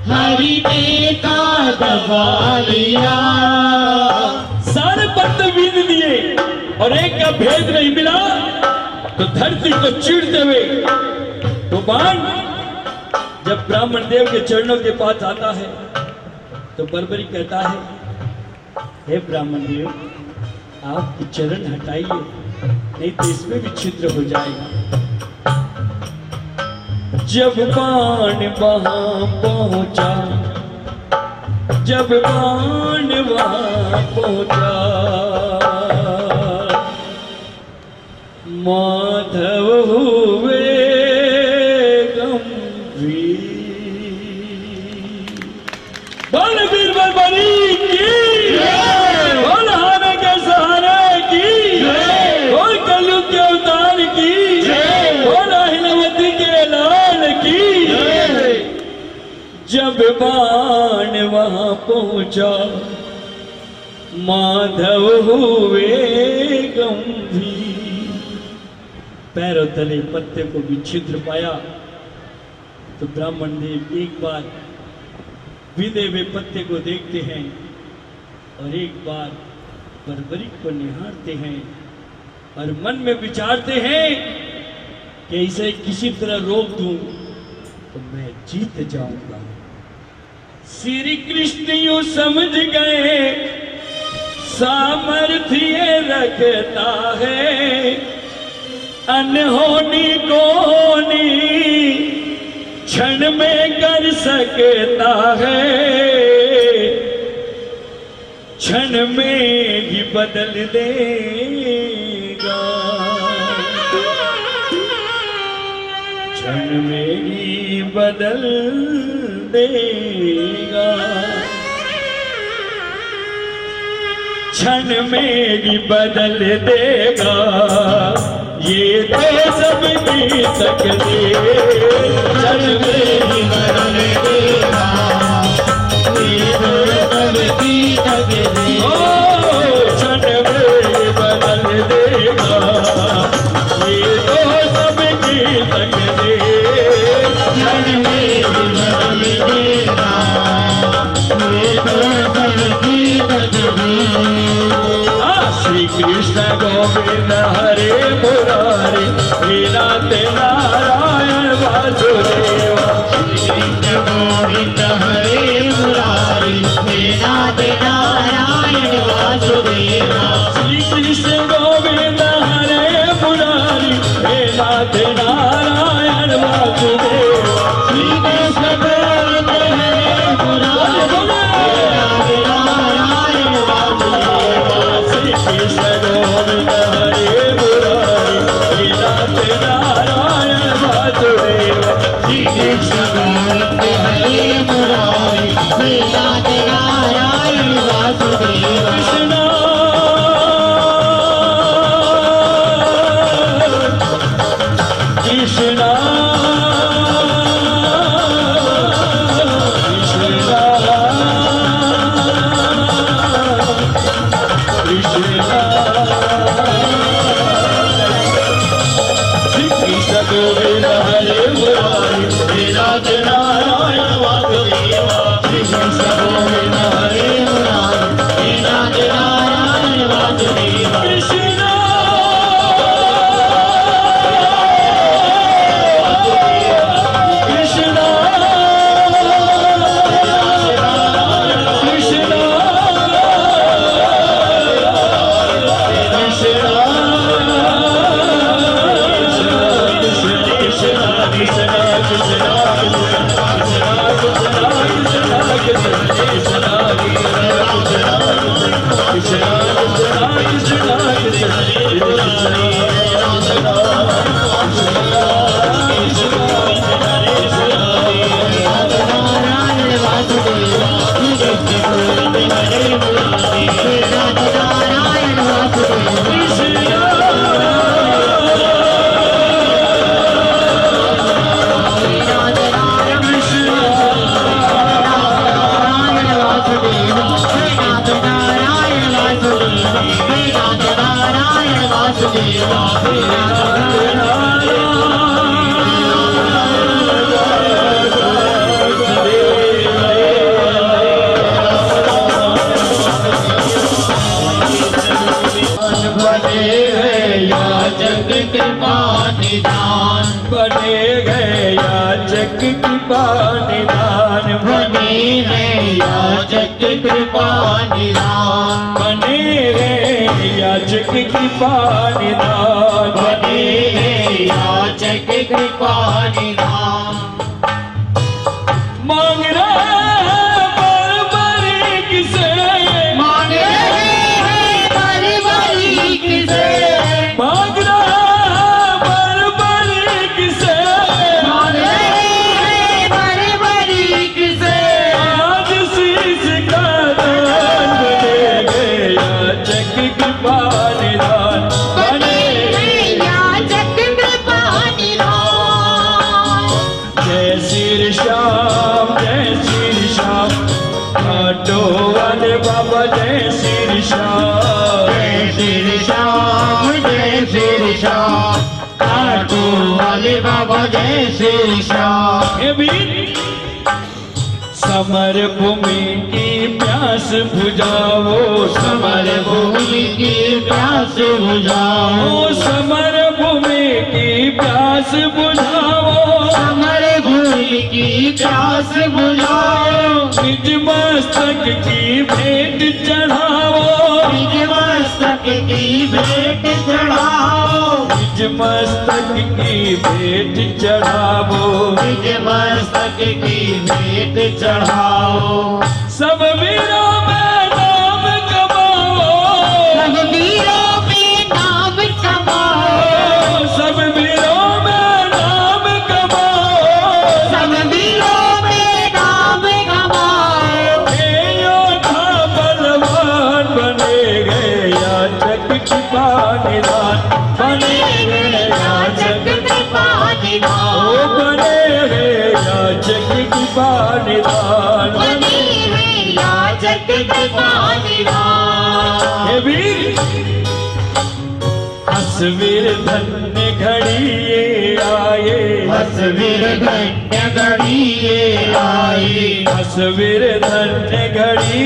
हरि ने था दबा और एक का भेद नहीं मिला तो धरती को चीरते हुए तो बाण जब ब्राह्मण देव के चरणों के पास आता है तो बर्बरी कहता है, हे ब्राह्मण देव, आपके चरण हटाइए, नहीं तो इसमें भी छिद्र हो जाएगा। जब बाण वहां पहुंचा, जब बाण वहां पहुंचा, माधव हुए गंभीर। बोल वीर बर्बरी की, बोल हारे के सहारे की, बोल कलयुग के अवतार की, बोल अहिलवती के लाल की। जब बाण वहां पहुंचा, माधव हुए गंभीर। पैरों तले पत्ते को भी छिद्र पाया तो ब्राह्मण देव एक बार विदे हुए पत्ते को देखते हैं और एक बार बर्बरी को निहारते हैं और मन में विचारते हैं कि इसे किसी तरह रोक दूं तो मैं जीत जाऊंगा। श्री कृष्ण यूं समझ गए सामर्थ्य रखता है, अनहोनी कोनी क्षण में कर सकता है, क्षण में ही बदल देगा, क्षण में ही बदल देगा, क्षण में ही बदल देगा। ये तो सबकी तकदीर, क्षण में ही बदल देगा, ये तो सबकी तकदीर, ओ क्षण में ही बदल देगा, ये तो सबकी तकदीर, क्षण में ही बदल देगा, ये तो सबकी तकदीर। श्री कृष्ण गोविंद हरे मुरारी, हे नाथ नारायण वासुदेवा। श्री कृष्ण गोविंद हरे मुरारी, हे नाथ नारायण वासुदेवा। श्री कृष्ण गोविंद हरे मुरारी, हे नाथ नारायण वासुदेवा। श्री कृष्ण गोविंद हरे मुरारी, कृष्ण गोविंद हरे मुरारी, हे नाथ नारायण वासुदेवा। श्री कृष्ण गोविंद हरे मुरारी, हे नाथ नारायण वासुदेवा। कृष्ण कृष्ण गोविंद हरे मुरारी, हे नाथ नारायण वासुदेवा। श्री कृष्ण गोविंद हरे मुरारी, हे नाथ नारायण वासुदेवा। कृष्ण भले कृपा निधान बने हैं याचक कृपा निधान बने हैं याचक कृपा निधान मांग रहे हैं बारबारी से मांग रहे हैं बारबारी से मांग रहे हैं बारबारी से मांग रहे हैं बारबारी से आज शीश का दान बनेंगे याचक कृपा निधान बने हैं याचक कृपा निधान जय श्री श्याम ऑटो वाले बाबा जय श्री श्याम जय श्री श्याम जय श्री श्याम काटू वाले बाबा जय श्री श्याम हे वीर समर भूमि की प्यास बुझाओ समर भूमि की प्यास बुझाओ समर भूमि की प्यास बुझाओ समर भूमि की प्यास बुझाओ निज मस्तक की भेंट चढ़ाओ निज मस्तक की भेंट चढ़ाओ निज मस्तक की भेंट चढ़ाओ निज मस्तक की भेंट चढ़ाओ सब वीरों में नाम कमाओ सब वीरों में नाम कमाओ सब वीरों में नाम कमाओ सब वीरों में नाम कमाओ हे योद्धा बलवान बने गए याचक कृपा निधान बने गए याचक कृपा ओ निधान बने गए याचक कृपा निधान बने हैं याचक कृपा निधान हे वीर हसवीर धन्य घड़ी ये आए हसवीर धन्य घड़ी ये आई हसवीर धन्य घड़ी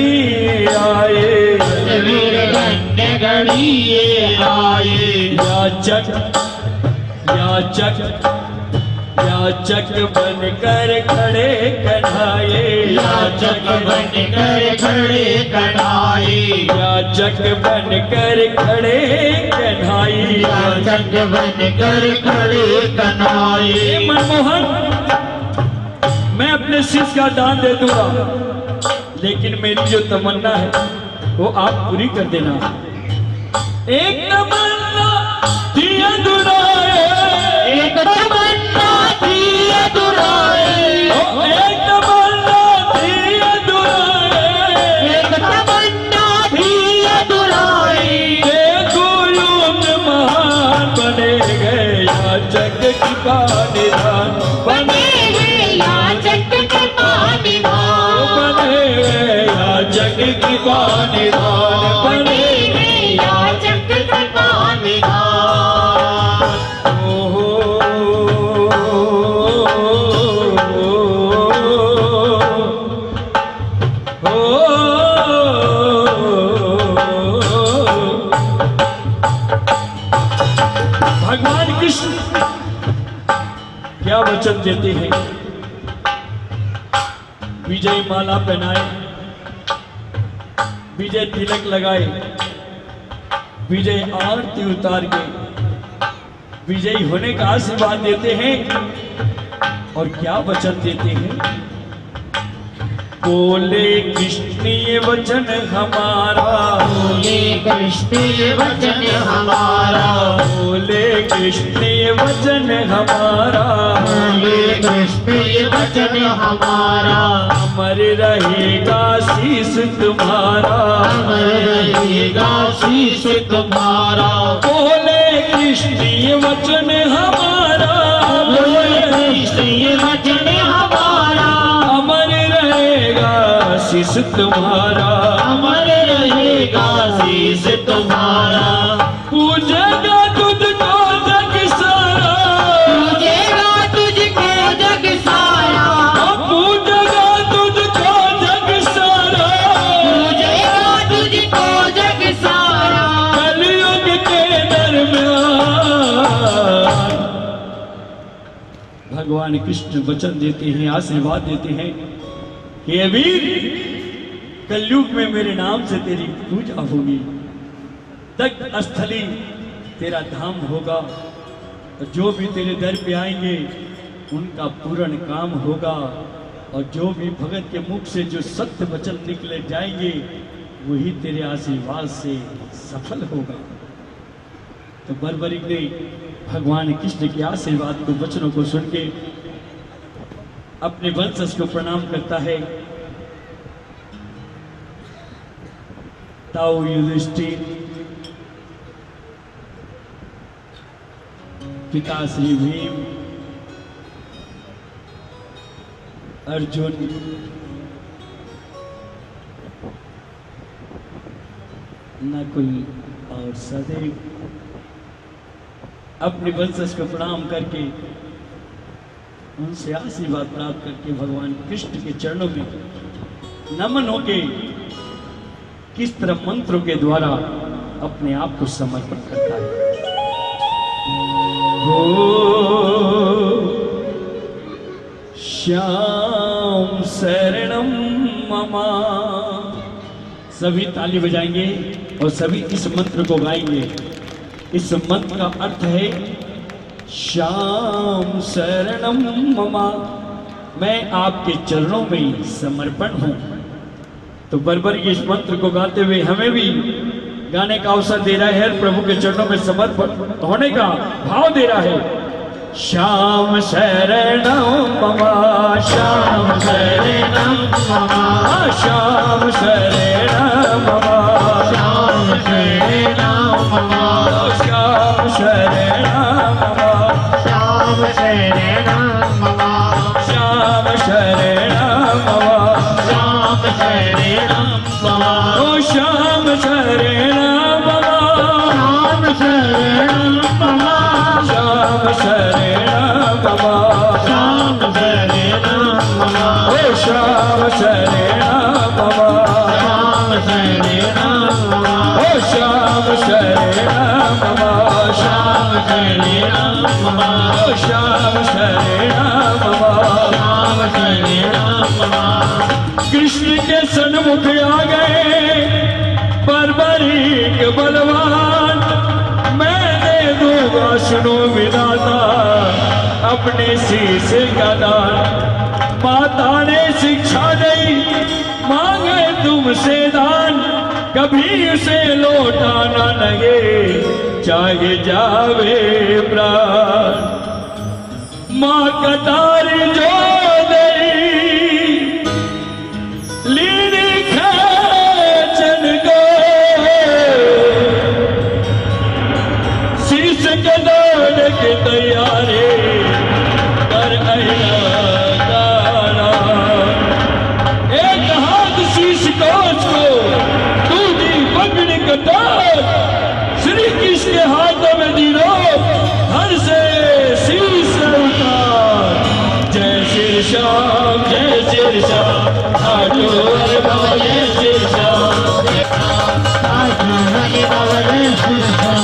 आए हसवीर धन्य घड़ी ये आई याचक याचक याचक बनकर खड़े कन्हाए याचक बनकर खड़े कन्हाई याचक बनकर खड़े कन्हाई याचक बनकर खड़े कन्हाई मनमोहन मैं अपने शिष्य का दान दे दूंगा लेकिन मेरी जो तमन्ना है वो आप पूरी कर देना एक तमन्ना थी अधूराए एक तमन्ना थी अधूराई एक तमन्ना थी अधूराए एक तमन्ना थी अधूराई देखो युग महान बने गए याचक कृपा निधान बने हैं याचक कृपा निधान बने गए याचक कृपा निधान बने हैं याचक कृपा निधान भगवान कृष्ण क्या वचन देते हैं विजय माला पहनाए विजय तिलक लगाए विजय आरती उतार के विजयी होने का आशीर्वाद देते हैं और क्या वचन देते हैं बोले कृष्ण ये वचन हमारा बोले कृष्ण ये वचन हमारा बोले कृष्ण ये वचन हमारा बोले कृष्ण ये वचन हमारा अमर रहेगा शीश तुम्हारा अमर रहेगा शीश तुम्हारा बोले कृष्ण ये वचन हमारा बोले कृष्ण ये वचन हमारा अमर रहेगा शीश तुम्हारा अमर रहेगा शीश तुम्हारा पूजेगा तुझको जग सारा पूजेगा तुझको जग सारा पूजेगा तुझको जग सारा पूजेगा तुझको जग सारा कलयुग के दरमियान भगवान कृष्ण वचन देते हैं आशीर्वाद देते हैं हे वीर कलयुग में मेरे नाम से तेरी पूजा होगी, दग्ध स्थली तेरा धाम होगा, और जो भी तेरे दर पे आएंगे उनका पूर्ण काम होगा, और जो भी भगत के मुख से जो सत्य वचन निकले जाएंगे वही तेरे आशीर्वाद से सफल होगा। तो बर्बरिक ने भगवान कृष्ण के आशीर्वाद को वचनों को सुन के अपने वंशज को प्रणाम करता है। ताऊ युधिष्ठिर, पिता श्री भीम, अर्जुन, नकुल और सहदेव अपने वंशज को प्रणाम करके उनसे आशीर्वाद प्राप्त करके भगवान कृष्ण के चरणों में नमन होके किस तरह मंत्रों के द्वारा अपने आप को समर्पण करता है। श्याम शरणम ममा। सभी ताली बजाएंगे और सभी इस मंत्र को गाएंगे। इस मंत्र का अर्थ है श्याम शरणम ममा, मैं आपके चरणों में समर्पण हूं। तो बर्बरिक इस मंत्र को गाते हुए हमें भी गाने का अवसर दे रहा है, प्रभु के चरणों में समर्पण होने का भाव दे रहा है। श्याम शरणम ममा, श्याम शरणम ममा, श्याम शरणम ममा, श्याम शरणम ममा, श्याम शरणम ममा, श्याम शरणम ममा, श्याम शरणम ममा, श्याम शरणम ममा, ओ श्याम शरणम ममा, श्याम शरणम ममा, श्याम शरणम ममा, श्याम शरणम ममा, ओ श्याम शरणम ममा, श्याम शरणम ममा, ओ श्याम शरणम ममा, श्याम शरणम ममा, ओ श्याम शरणम ममा। श्याम शरणम ममा। कृष्ण के सन्मुख आ गए बर्बरिक बलवान, मैं दे दूंगा सुनो विधाता अपने शीश का दान। माता ने शिक्षा दी मांगे तुमसे दान, कभी उसे लौटा न लगे चाहे जावे प्राण। माँ कतार जो के तैयारी कर गाना। एक हाथ शीश कोच को दूसरी पकड़ कटार, श्री कृष्ण के हाथों में दिलो हर से शीश उतार। जय श्री श्याम, जय श्री श्याम, आजो अरे बाबा जय श्री श्याम, आजो अरे बाबा जय श्री श्याम।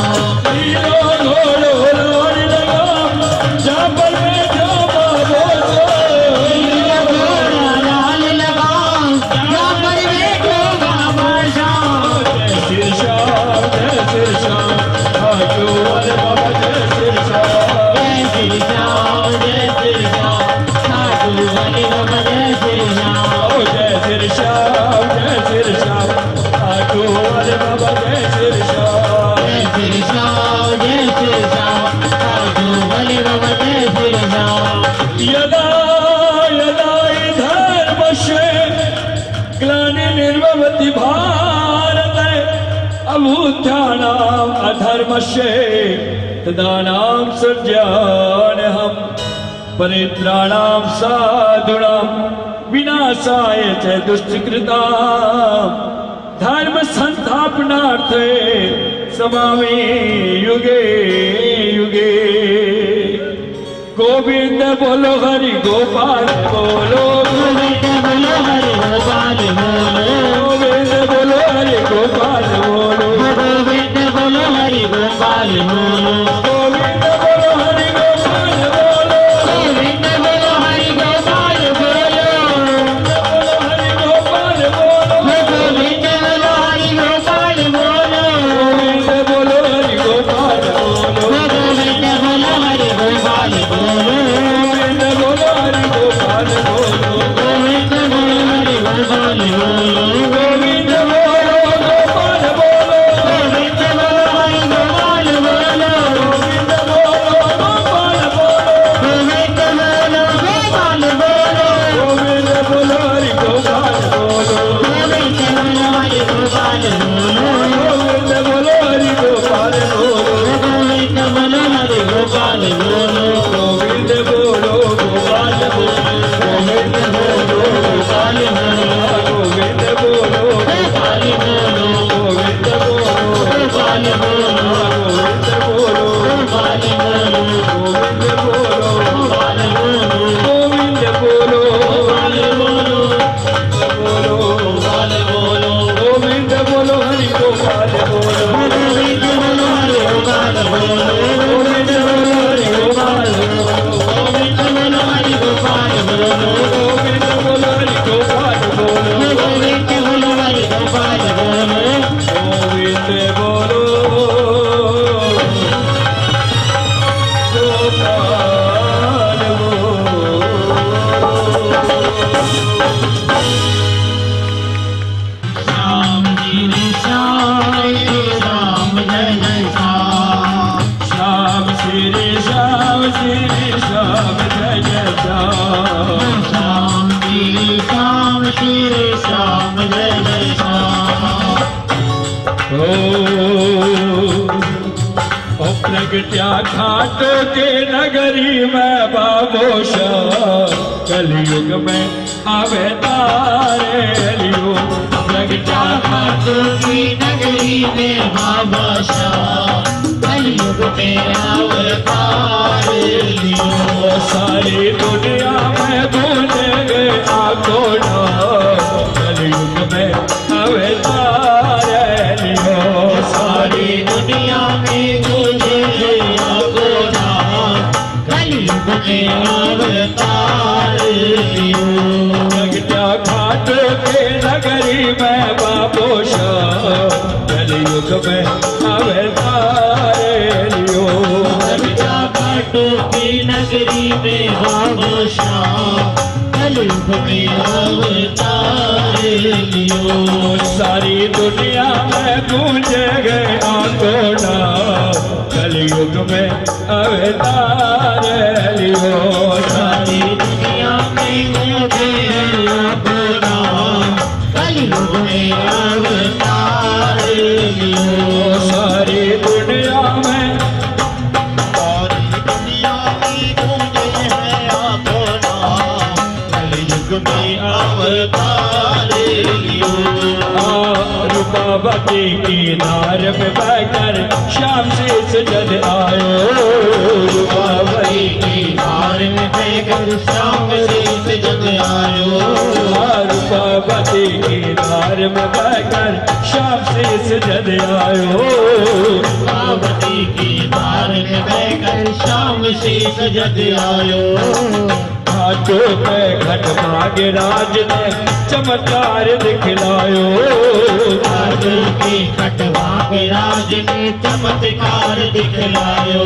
यदा यदा धर्मस्य ग्लानिर्भवति भारत, अभूत्यानाम् अधर्मस्य तदानीं सृजाम्यहम्, परित्राणां साधूनां विनाशाय च दुष्कृतां, धर्म संस्थापनार्थे समामि युगे युगे। गोविंद बोलो हरि गोपाल बोलो, गोविंद बोलो हरि गोपाल बोलो, गोविंद बोलो हरि गोपाल बोलो, गोविंद बोलो हरि गोपाल बोलो, गोविंद बोलो हरि गोपाल बोलो, गोविंद बोलो हरि गोपाल बोलो, बोलो हरि गोपाल बोलो, ओ प्रगट्या घाटों के नगरी में बाबोशा कलयुग में आवे तारे लियो। प्रगट्या घाटों की नगरी में बाबोशा कलयुग में अवतार लियो। सारी दुनिया में गूंजेंगे आकोना कलयुग में अवतार लियो। सारी दुनिया में गूंजेंगे आकोना कलयुग में अवतार लियो। प्रगट्या घाटों के नगरी में बाबोशा कलयुग में अवतार लियो। प्रगट्या घाटों की नगरी में बाबोशा कलयुग में अवतार लियो। सारी दुनिया में गूंजे गए आकोना कलयुग में अवतार लियो। सारी दुनिया में गूंजे आकोना कलयुग में अवतार लियो। सारी दुनिया में सारी दुनिया में गूंजे है आकोना कलयुग में अवतार लियो। रूपावती की नार में बहकर श्याम से सजद आयो। रूपावती की धार में बहकर श्याम से सजद आयो। रूपावती की नार में बहकर श्याम से सजद आयो। रूपावती की धार में बहकर श्याम से सजद आयो। घाटों पे घट भाग्य राज ने चमत्कार दिखलायो। घाटों के खटवा के राज ने चमत्कार दिखलायो।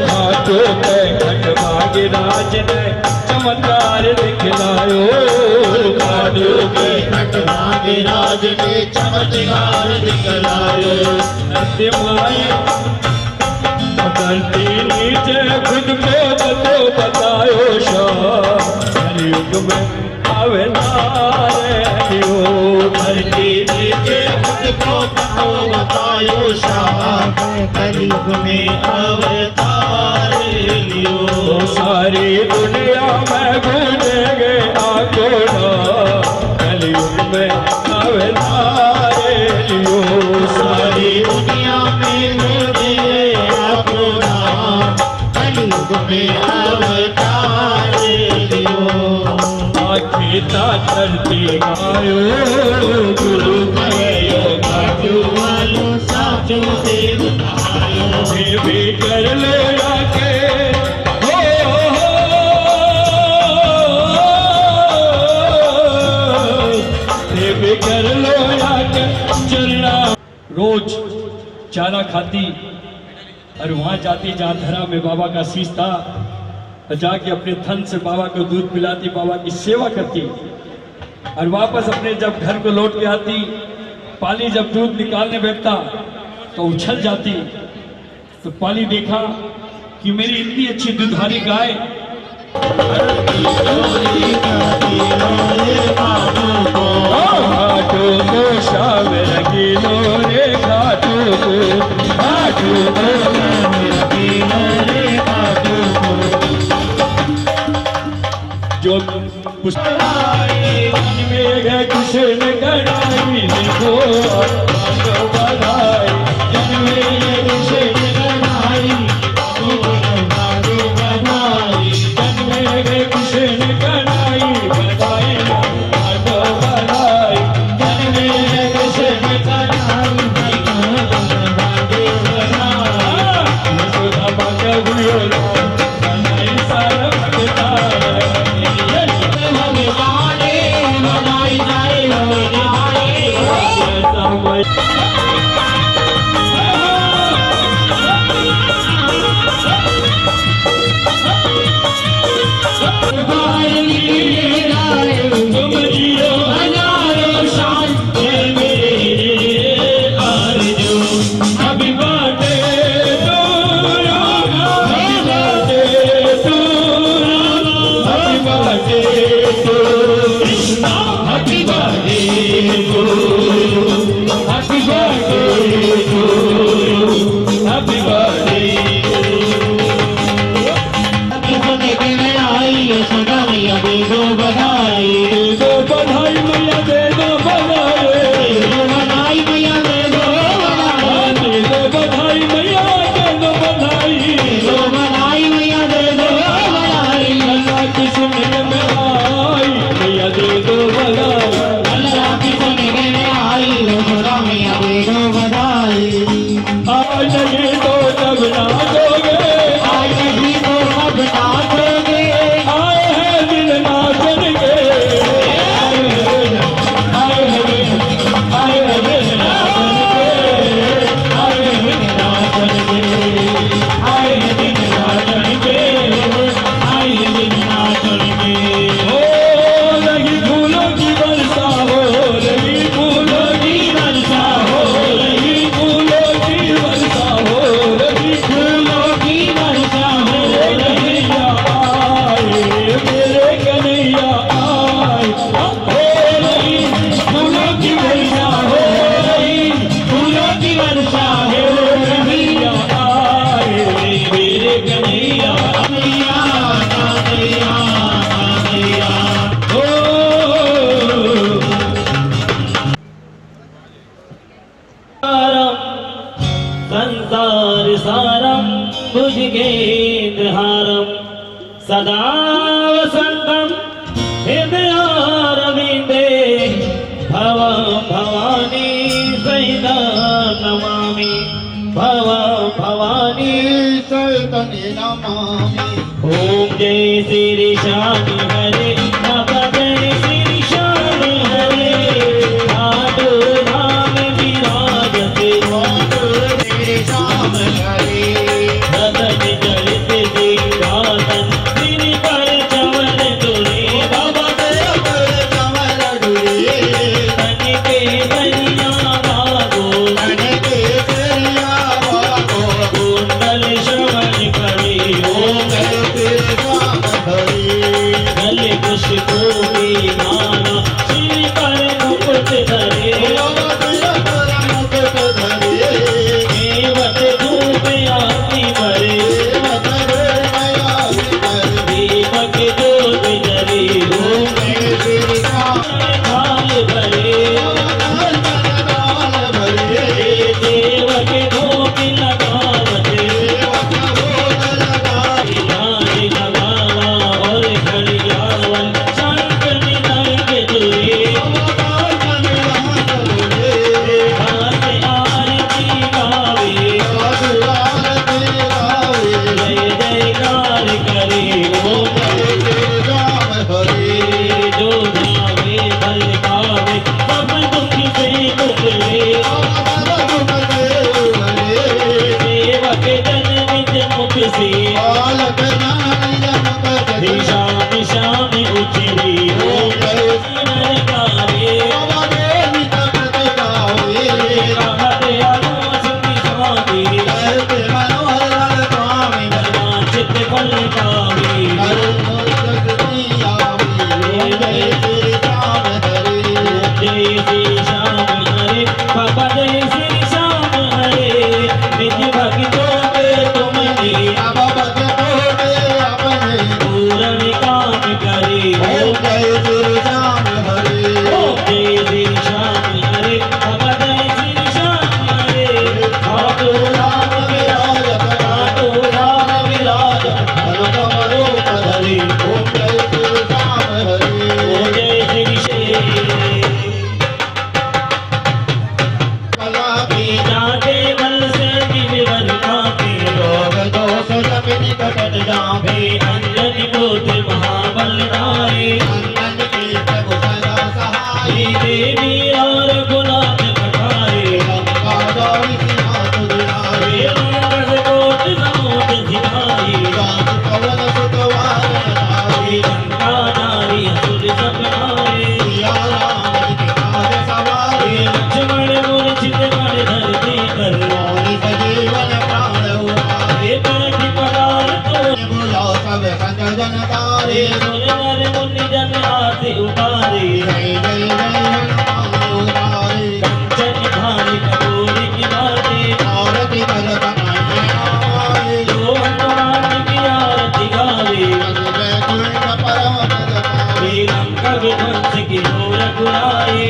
घाटों पे घट भाग्य राज ने चमत्कार दिखलायो। घाटों के खटवा के राज ने चमत्कार दिखलायो। सत्यमाई धरती नीचे खुद को तो बतायो शाह कलयुग में अवतार लियो। धरती नीचे खुद को बतायो शाह कलयुग में अवतार लियो। सारी दुनिया में गूंजेंगे आकोना कलयुग में अवतार लियो। सारी दुनिया में गूंजे आकोना कलयुग में अवतार लियो। आखिता धरती गायो गुरु भयो घाटू वालो साचो देव आयो। फिर भी कर लो आके हो फिर भी कर लो आके चलना। रोज चारा खाती और वहां जाती जहाँ धरा में बाबा का शीश था, जाके अपने थन से बाबा को दूध पिलाती, बाबा की सेवा करती और वापस अपने जब घर को लौट के आती, पाली जब दूध निकालने बैठता तो उछल जाती। तो पाली देखा कि मेरी इतनी अच्छी दुधारी गाय घाटों को शाम रंगीलो रे घाटों को घाटों को रंगीलो रे घाटों को जो कृष्ण गणाई देखो बधाई जन्मे कृष्ण गणाई जन्मे कृष्ण गणाई बधाई बधाई जन्मे कृष्ण गणाई यशोदा माता गुयो बनाई सारा Happy birthday to you. Happy birthday. संसार सारम भुजगेन्द्रहारम सदा वसंतम हृदयारविंदे भवं भवानी सहितं नमामि भवं भवानी सहितं नमामि। ओम जय श्री श्याम हरे बाबा जय श्री श्याम हरे साधु धाम विराजते श्री श्याम हरे सदन चरित सिंहासन श्री पर चवन तुले बाबा पर कमल डुले तन के दरिया भागो मन के दरिया भागो कुंडल श्रवण करे ओम जय श्री श्याम हरे गले पुष्प की माला श्री पर मुकुट धरे केवट धूप आरती भरे दीपक ज्योत जले ओम थाल भरे देवक धूप लगावते लाज लगावा और घड़ियावन शंख निनंग दुए हाथ आरती गावे जय जयकार करे ओम जो भावे बल पावे सब दुख से उबरे सेवक जन निज मुख से शाम शाम उतरे ओम नरकारे कहत अनुसिंह स्वामी चित फल पावे जय श्री श्याम हरे बाबा जय श्री श्याम हरे निज भक्तों के तुमने पूर्ण काम करे ओम जय श्री श्याम हरे बाबा जय श्री श्याम हरे खाटू राम विराज अनुपम रूप धरे ओम जय श्री जाते बल से दिव्यवर काते जाभे अंजनी पुत्र महाबल राय देवी और गुलाब पठाए कोट समुद सिखाई लंका नारी असुर सपनाए लक्ष्मण मूर्छित कर धरती पर बैठ पदार्थ सुर नर मुनि जन आरती उतारे कंचन भारी कपूर की बाते जो हनुमान की आरती गावे श्रीलंका विध्वंस की ओर गुराए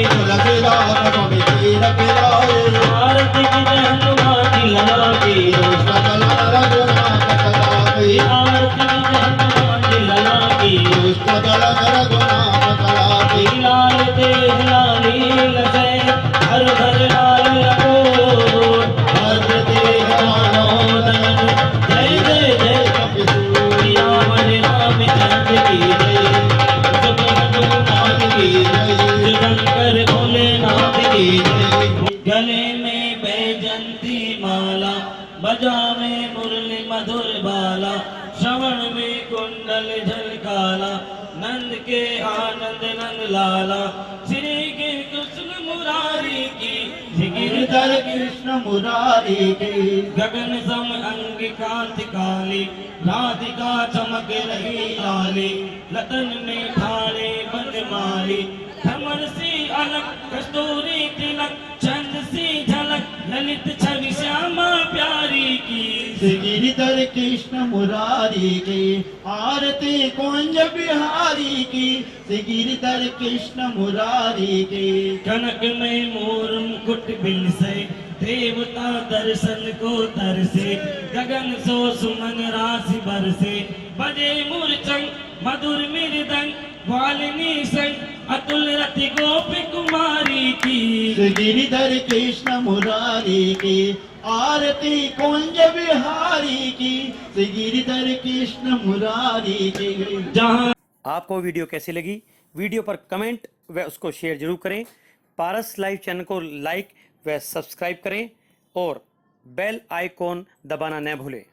आरती की जय हनुमान लला की आरती की जय हनुमान लला की लाल तेज लाली लसे हर हर लाल लको भद्र तेज मानो दमन जय जय जय राम रामचंद्र की जय सब हनुमान की जय शंकर भोलेनाथ की जय गले में बैजंती माला बजा में मुरली मधुर बाला श्रवण में कुंडल झलकाला नंद के आनंद नंद लाला श्री कृष्ण मुरारी की गिरधर कृष्ण मुरारी की गगन सम अंग कांति काली राधिका चमक रही लाली लतन में ठाणे बनमाली भ्रमर सी अलग कस्तूरी तिलक चंद सी झलक ललित छवि श्यामा प्यारी की गिरिधर कृष्ण मुरारी की, आरती कुंज बिहारी की, श्री गिरिधर कृष्ण मुरारी की। कनक में मोर मुकुट बिलसे, देवता दर्शन को तरसे, गगन सो सुमन राशि बरसे, बजे मूर्छंग मधुर मृदंग, वालिनी संग अतुल रति गोपी कुमारी की। श्री गिरिधर कृष्ण मुरारी की, आरती कुंज बिहारी की, श्री गिरिधर कृष्ण मुरारी की। जहाँ आपको वीडियो कैसी लगी? वीडियो पर कमेंट व उसको शेयर जरूर करें। पारस लाइव चैनल को लाइक व सब्सक्राइब करें और बेल आइकॉन दबाना न भूलें।